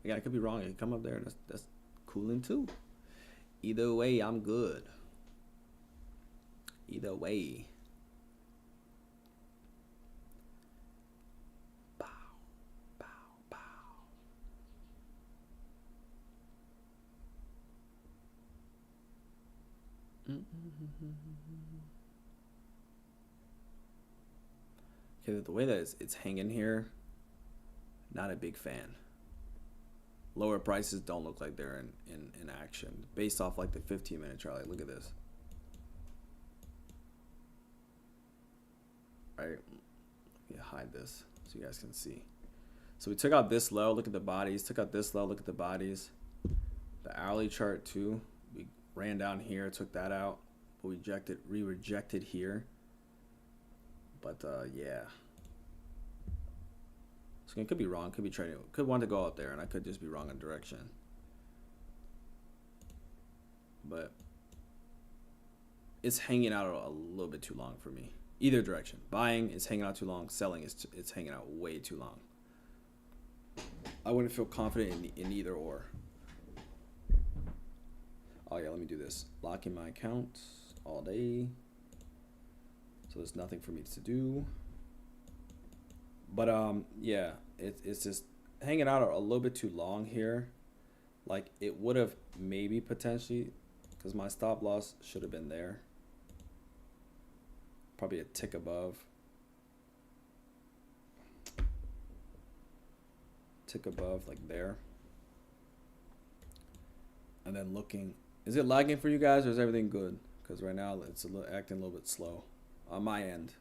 Again, I could be wrong. It could come up there. That's cooling too. Either way, I'm good. Either way. Bow, bow, bow. Okay, the way that it's hanging here, not a big fan. Lower prices don't look like they're in action based off like the 15-minute chart. Like, look at this. Right? Yeah, hide this so you guys can see. So we took out this low, look at the bodies. Took out this low, look at the bodies. The hourly chart too. We ran down here, took that out. But we rejected here. But yeah. So it could be wrong, could be trading, could want to go out there, and I could just be wrong on direction. But it's hanging out a little bit too long for me. Either direction. Buying is hanging out too long. Selling is it's hanging out way too long. I wouldn't feel confident in either or. Oh yeah, let me do this. Lock in my account all day. So there's nothing for me to do. But yeah, it's just hanging out a little bit too long here. Like it would have maybe potentially, because my stop loss should have been there. Probably a tick above. Tick above, like there. And then looking, is it lagging for you guys or is everything good? Because right now it's acting a little bit slow on my end.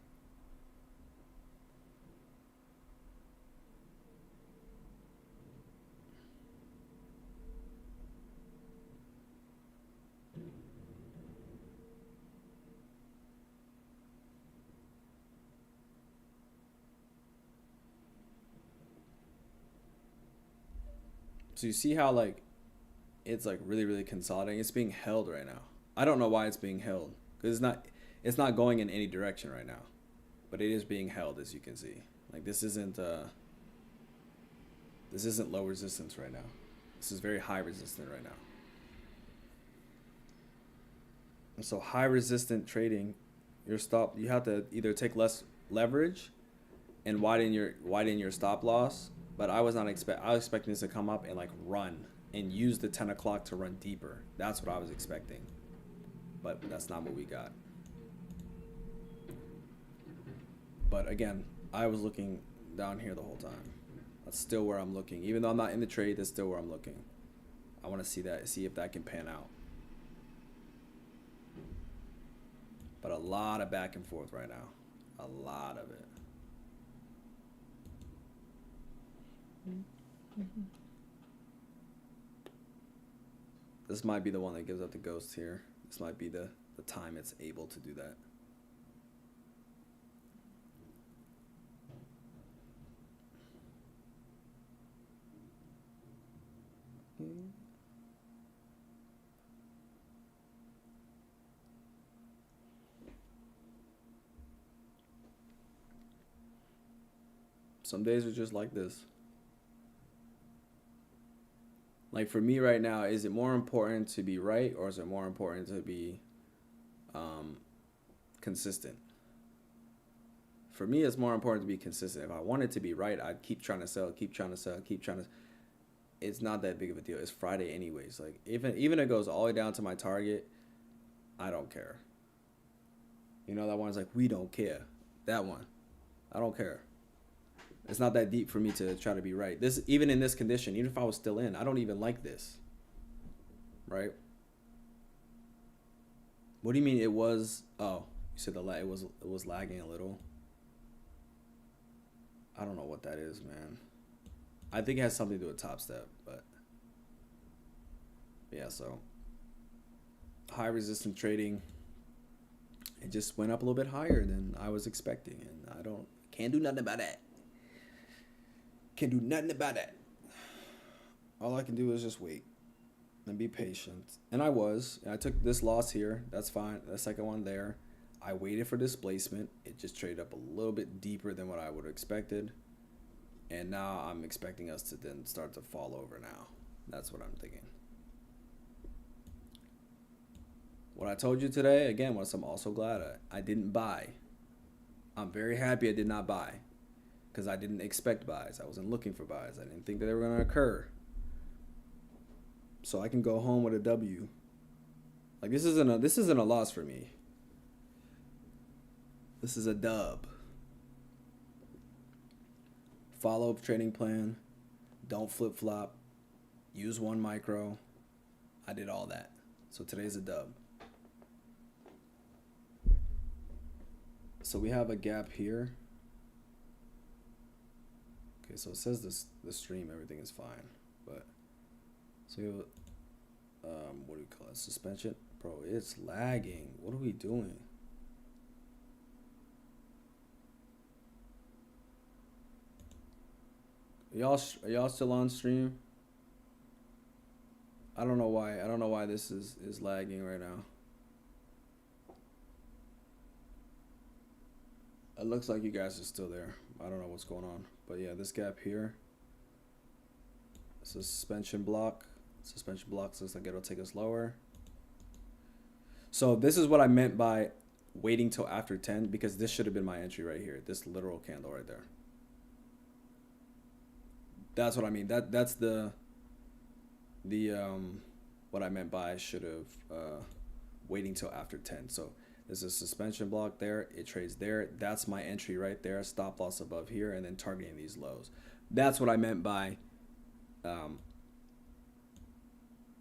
So you see how like it's like really consolidating. It's being held right now. I don't know why it's being held because it's not going in any direction right now, but it is being held, as you can see. Like this isn't low resistance right now. This is very high resistant right now. And so high resistant trading, you have to either take less leverage and widen your stop loss. But I was expecting this to come up and like run and use the 10 o'clock to run deeper. That's what I was expecting. But that's not what we got. But again, I was looking down here the whole time. That's still where I'm looking. Even though I'm not in the trade, that's still where I'm looking. I want to see if that can pan out. But a lot of back and forth right now. A lot of it. This might be the one that gives up the ghost here. This might be the time it's able to do that. Some days are just like this. Like for me right now, is it more important to be right or is it more important to be consistent? For me, it's more important to be consistent. If I wanted to be right, I'd keep trying to sell, keep trying to sell, keep trying to. It's not that big of a deal. It's Friday anyways. Like even if it goes all the way down to my target, I don't care. You know that one's like we don't care. That one, I don't care. It's not that deep for me to try to be right. This even in this condition, even if I was still in, I don't even like this. Right? What do you mean it was? Oh, you said it was lagging a little. I don't know what that is, man. I think it has something to do with Top Step, but yeah. So high resistance trading. It just went up a little bit higher than I was expecting, and I can't do nothing about that. Can't do nothing about that. All I can do is just wait and be patient. And I was. And I took this loss here. That's fine. The second one there. I waited for displacement. It just traded up a little bit deeper than what I would have expected. And now I'm expecting us to then start to fall over now. That's what I'm thinking. What I told you today, again, was I'm also glad I didn't buy. I'm very happy I did not buy. Because I didn't expect buys. I wasn't looking for buys. I didn't think that they were going to occur. So I can go home with a W. Like this isn't a loss for me. This is a dub. Follow up trading plan. Don't flip flop. Use one micro. I did all that. So today's a dub. So we have a gap here. Okay, so it says the stream, everything is fine, but so we have, what do we call it? Suspension, bro. It's lagging. What are we doing? Are y'all still on stream? I don't know why. I don't know why this is lagging right now. It looks like you guys are still there. I don't know what's going on. But yeah, this gap here. It's a suspension block. Suspension blocks looks like it'll take us lower. So this is what I meant by waiting till after 10 because this should have been my entry right here. This literal candle right there. That's what I mean. That's the what I meant by I should have waiting till after 10. So there's a suspension block there. It trades there. That's my entry right there. Stop loss above here and then targeting these lows. That's what I meant by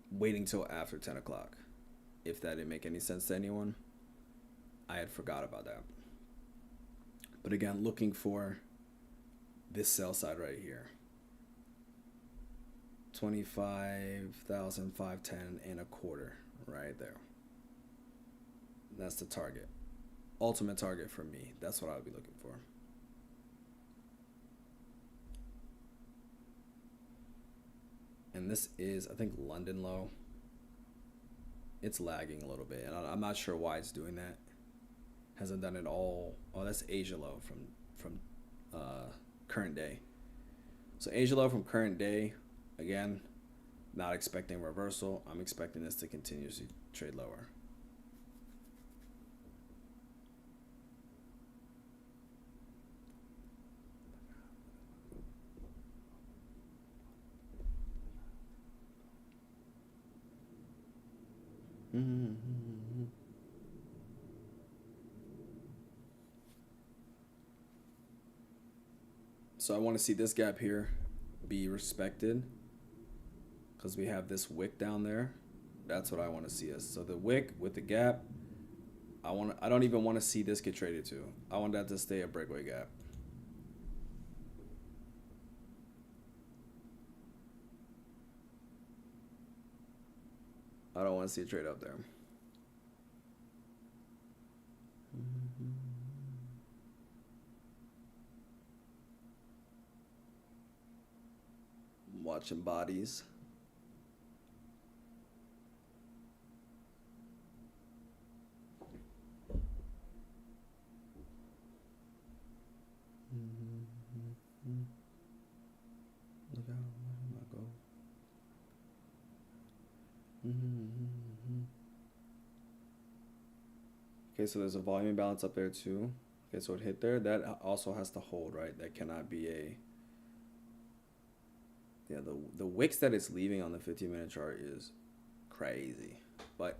waiting till after 10 o'clock. If that didn't make any sense to anyone, I had forgot about that. But again, looking for this sell side right here. 25,510 and a quarter right there. That's the target. Ultimate target for me. That's what I would be looking for. And this is, I think, London low. It's lagging a little bit, and I'm not sure why it's doing that. Hasn't done it all. Oh, that's Asia low from current day. So Asia low from current day. Again, not expecting reversal. I'm expecting this to continuously trade lower. So I want to see this gap here be respected because we have this wick down there. That's what I want to see us. So the wick with the gap, I don't even want to see this get traded to. I want that to stay a breakaway gap. I don't want to see a trade up there. I'm watching bodies. Okay, so there's a volume imbalance up there too. Okay, so it hit there. That also has to hold, right? That cannot be a... Yeah, the wicks that it's leaving on the 15-minute chart is crazy. But,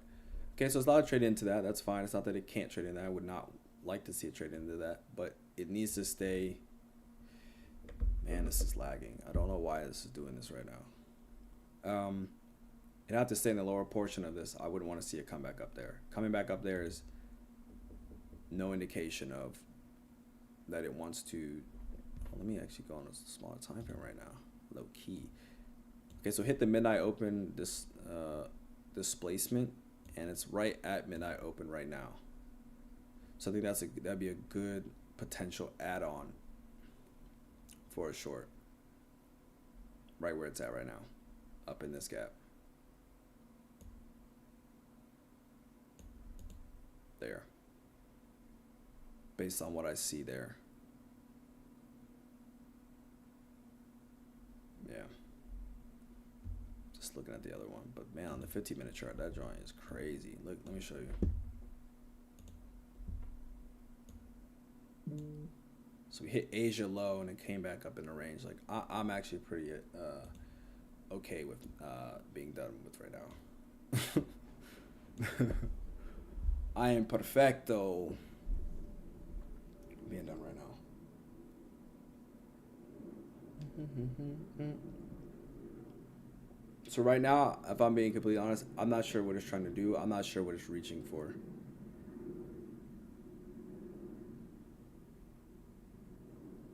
okay, so it's not a trade into that. That's fine. It's not that it can't trade in that. I would not like to see it trade into that. But it needs to stay... Man, this is lagging. I don't know why this is doing this right now. It'd have to stay in the lower portion of this. I wouldn't want to see it come back up there. Coming back up there is no indication of that it wants to... Let me actually go on a smaller time frame right now. Low key. Okay, so hit the midnight open displacement, and it's right at midnight open right now. So I think that'd be a good potential add-on for a short. Right where it's at right now, up in this gap. There. Based on what I see there. Yeah. Just looking at the other one. But man, on the 15-minute chart, that joint is crazy. Look, let me show you. So we hit Asia low and it came back up in the range. Like I'm actually pretty okay with being done with right now. I am perfecto being done right now. So right now, if I'm being completely honest, I'm not sure what it's trying to do. I'm not sure what it's reaching for.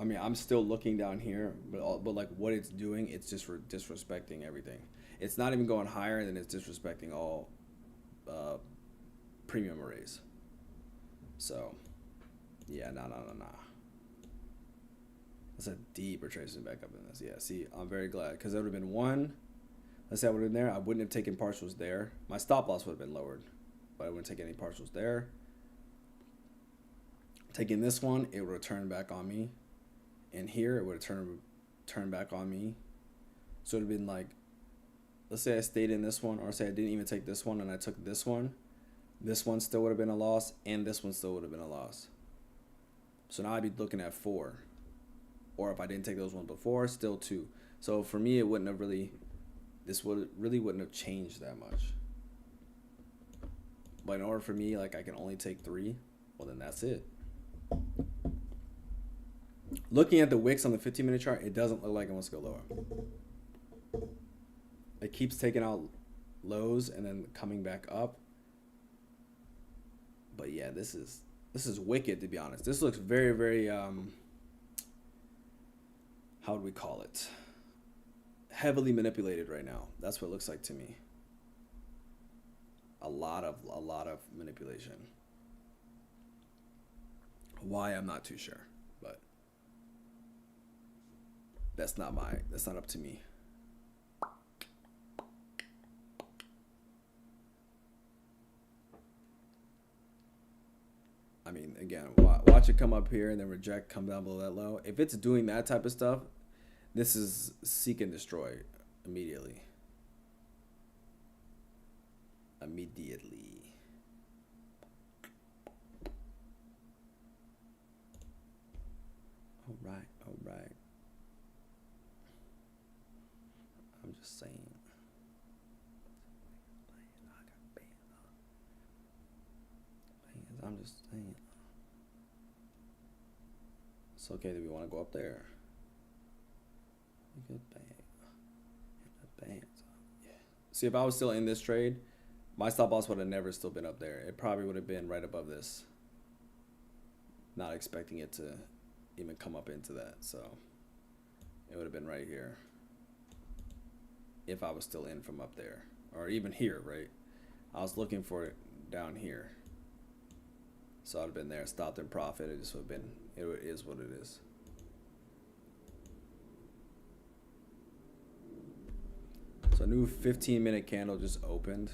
I mean, I'm still looking down here, but like what it's doing, it's just disrespecting everything. It's not even going higher, and then it's disrespecting all premium arrays. So, yeah, no. That's a deep retracement back up in this. Yeah, see, I'm very glad because there would have been one. Let's say I would have been there. I wouldn't have taken partials there. My stop loss would have been lowered, but I wouldn't take any partials there. Taking this one, it would have turned back on me. And here, it would have turned back on me. So it would have been like, let's say I stayed in this one, or say I didn't even take this one and I took this one. This one still would have been a loss, and this one still would have been a loss. So now I'd be looking at 4. Or if I didn't take those ones before, still 2. So for me, it wouldn't have really, wouldn't have changed that much. But in order for me, like I can only take 3, well then that's it. Looking at the wicks on the 15-minute chart, it doesn't look like it wants to go lower. It keeps taking out lows and then coming back up. But yeah, this is wicked, to be honest. This looks very, very how would we call it? Heavily manipulated right now. That's what it looks like to me. A lot of manipulation. Why, I'm not too sure, but that's not up to me. I mean, again, watch it come up here and then reject, come down below that low. If it's doing that type of stuff, this is seek and destroy immediately. All right. I'm just saying. I'm just saying. It's okay that we want to go up there. Good bang. Yeah. See, if I was still in this trade, my stop loss would have never still been up there. It probably would have been right above this. Not expecting it to even come up into that. So it would have been right here. If I was still in from up there. Or even here, right? I was looking for it down here. So I'd have been there, stopped in profit. It just would have been, it is what it is. So a new 15-minute candle just opened.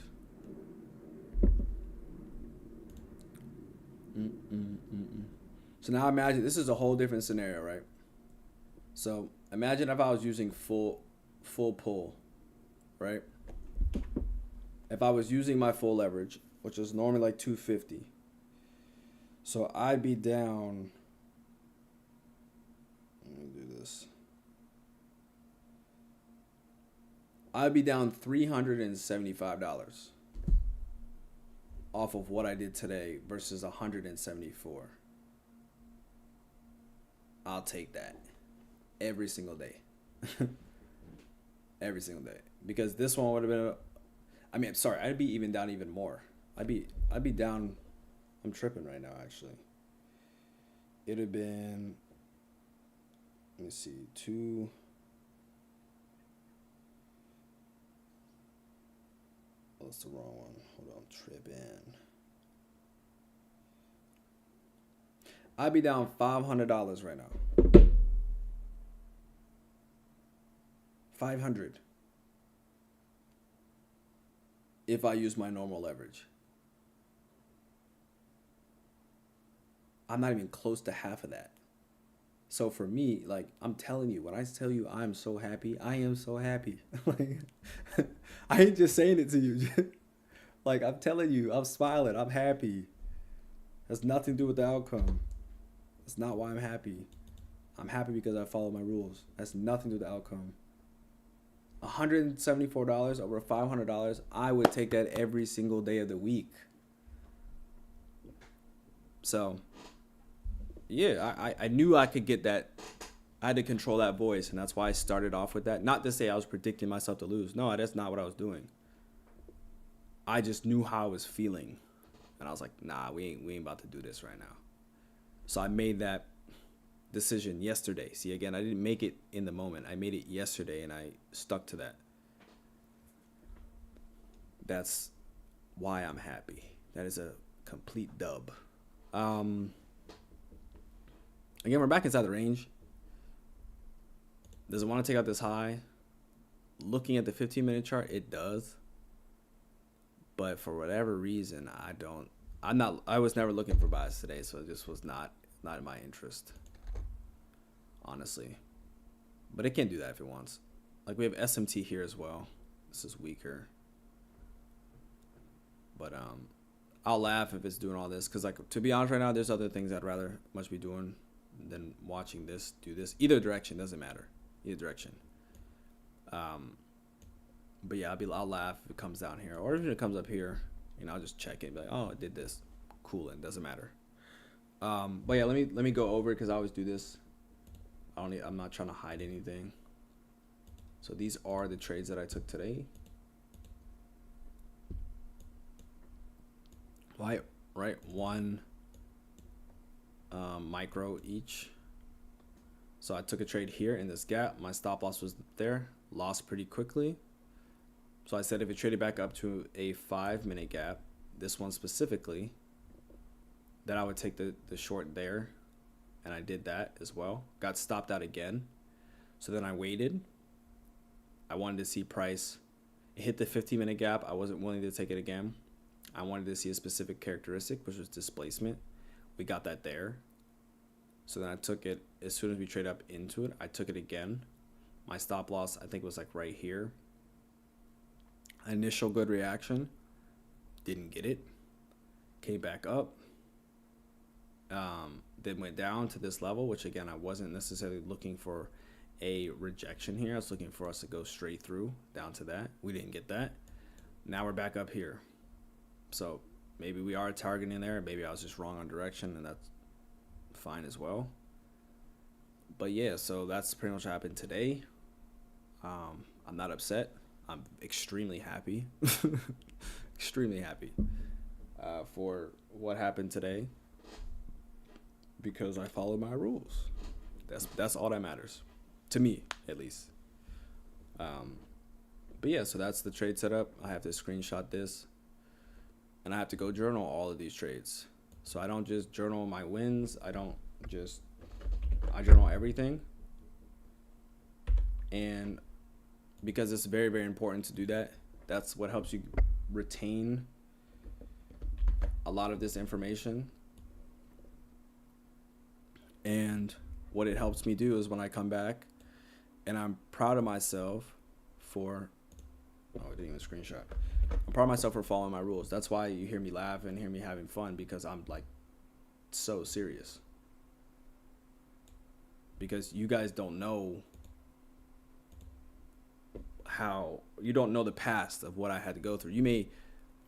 So now imagine, this is a whole different scenario, right? So imagine if I was using full pull, right? if I was using my full leverage, which is normally like 250, so I'd be down. Let me do this. I'd be down $375 off of what I did today versus 174. I'll take that every single day. Every single day. Because this one would have been I'd be even down even more. I'd be down. I'm tripping right now actually. It'd have been, let me see, that's the wrong one. Hold on, tripping. I'd be down $500 right now. 500 if I use my normal leverage. I'm not even close to half of that. So for me, like, I'm telling you, when I tell you I'm so happy, I am so happy. Like, I ain't just saying it to you. Like, I'm telling you, I'm smiling, I'm happy. Has nothing to do with the outcome. That's not why I'm happy. I'm happy because I follow my rules. That's nothing to do with the outcome. $174 over $500, I would take that every single day of the week. So, yeah, I knew I could get that. I had to control that voice, and that's why I started off with that. Not to say I was predicting myself to lose. No, that's not what I was doing. I just knew how I was feeling, and I was like, nah, we ain't about to do this right now. So I made that decision yesterday. See, again, I didn't make it in the moment. I made it yesterday, and I stuck to that. That's why I'm happy. That is a complete dub. Again, we're back inside the range. Does it want to take out this high? Looking at the 15-minute chart, it does. But for whatever reason, I was never looking for buys today, so it just was not in my interest, honestly. But it can do that if it wants. Like, we have SMT here as well. This is weaker. But I'll laugh if it's doing all this, because, like, to be honest right now, there's other things I'd rather much be doing than watching this do this. Either direction, doesn't matter. Either direction. But yeah, I'll laugh if it comes down here, or if it comes up here, I'll just check it and be like, oh, it did this. Cool, it doesn't matter. But yeah, let me go over it, because I always do this. I'm not trying to hide anything. So these are the trades that I took today. Right, one micro each. So I took a trade here in this gap. My stop loss was there. Lost pretty quickly. So I said if it traded back up to a 5-minute gap, this one specifically, that I would take the short there. And I did that as well. Got stopped out again. So then I waited. I wanted to see price. It hit the 15-minute gap. I wasn't willing to take it again. I wanted to see a specific characteristic, which was displacement. We got that there. So then I took it, as soon as we trade up into it, I took it again. My stop loss, I think, was like right here. Initial good reaction. Didn't get it. Came back up. Then went down to this level, which again, I wasn't necessarily looking for a rejection here. I was looking for us to go straight through down to that. We didn't get that. Now we're back up here. So maybe we are targeting there. Maybe I was just wrong on direction, and that's fine as well. But yeah, so that's pretty much what happened today. I'm not upset. I'm extremely happy. Extremely happy for what happened today, because I followed my rules. That's all that matters to me, at least. But yeah, so that's the trade setup. I have to screenshot this, and I have to go journal all of these trades. So I don't just journal my wins. I journal everything. And because it's very, very important to do that, that's what helps you retain a lot of this information. And what it helps me do is when I come back, and I'm proud of myself for, I didn't even screenshot. I'm proud of myself for following my rules. That's why you hear me laugh and hear me having fun, because I'm like so serious. Because you guys don't know you don't know the past of what I had to go through. You may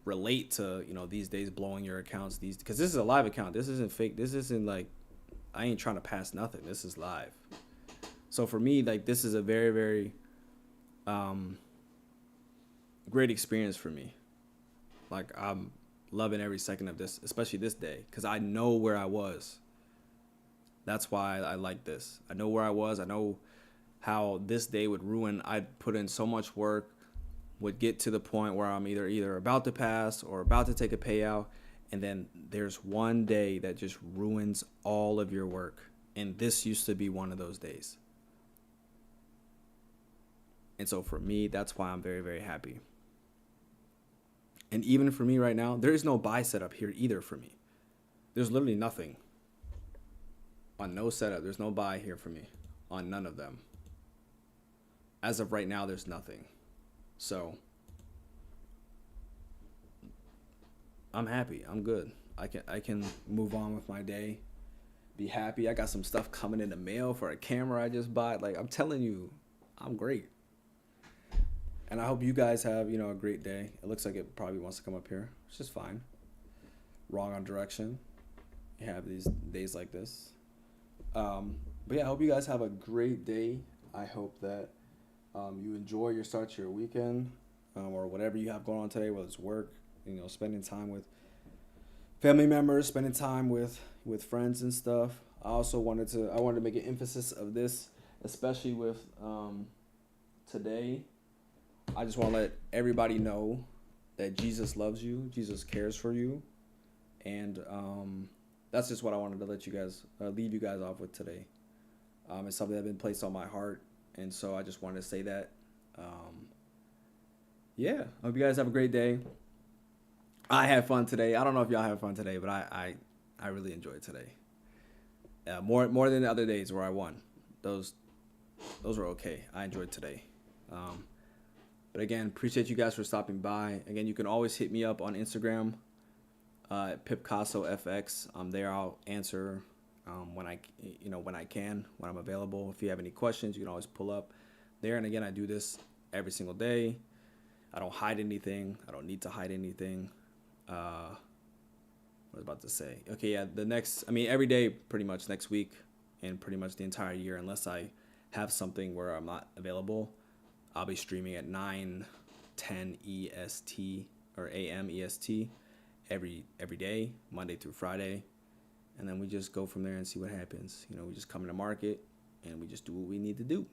relate to, these days blowing your accounts, because this is a live account. This isn't fake. This isn't like, I ain't trying to pass nothing. This is live. So for me, like, this is a very, very great experience for me. Like, I'm loving every second of this, especially this day, because I know where I was. That's why I like this. I know where I was. I know how this day would ruin. I'd put in so much work, would get to the point where I'm either about to pass or about to take a payout, and then there's one day that just ruins all of your work. And this used to be one of those days. And so for me, that's why I'm very, very happy. And even for me right now, there is no buy setup here either for me. There's literally nothing. On no setup, there's no buy here for me. On none of them. As of right now, there's nothing. So I'm happy. I'm good. I can move on with my day. Be happy. I got some stuff coming in the mail for a camera I just bought. Like, I'm telling you, I'm great. And I hope you guys have, a great day. It looks like it probably wants to come up here, which is fine. Wrong on direction. You have these days like this. But yeah, I hope you guys have a great day. I hope that you enjoy your start to your weekend, or whatever you have going on today, whether it's work, spending time with family members, spending time with friends and stuff. I wanted to make an emphasis of this, especially with today. I just want to let everybody know that Jesus loves you, Jesus cares for you, and that's just what I wanted to let you guys leave you guys off with today. It's something that's been placed on my heart, and so I just wanted to say that. Yeah, I hope you guys have a great day. I had fun today. I don't know if y'all have fun today, but I really enjoyed today. More than the other days where I won. Those were okay. I enjoyed today. But again, appreciate you guys for stopping by. Again, you can always hit me up on Instagram, PipCasoFX. There I'll answer when I can, when I'm available. If you have any questions, you can always pull up there. And again, I do this every single day. I don't hide anything. I don't need to hide anything. What I was about to say. Okay, yeah, every day pretty much next week and pretty much the entire year, unless I have something where I'm not available, I'll be streaming at 9:10 EST or AM EST every day, Monday through Friday. And then we just go from there and see what happens. We just come in the market and we just do what we need to do.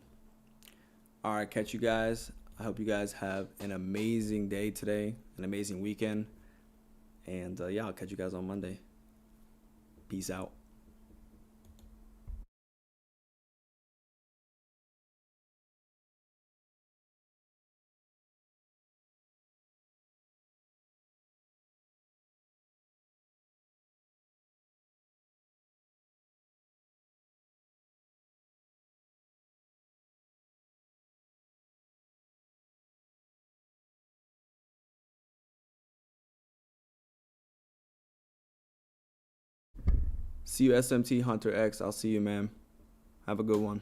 All right, catch you guys. I hope you guys have an amazing day today, an amazing weekend. And I'll catch you guys on Monday. Peace out. See you, SMT Hunter X. I'll see you, man. Have a good one.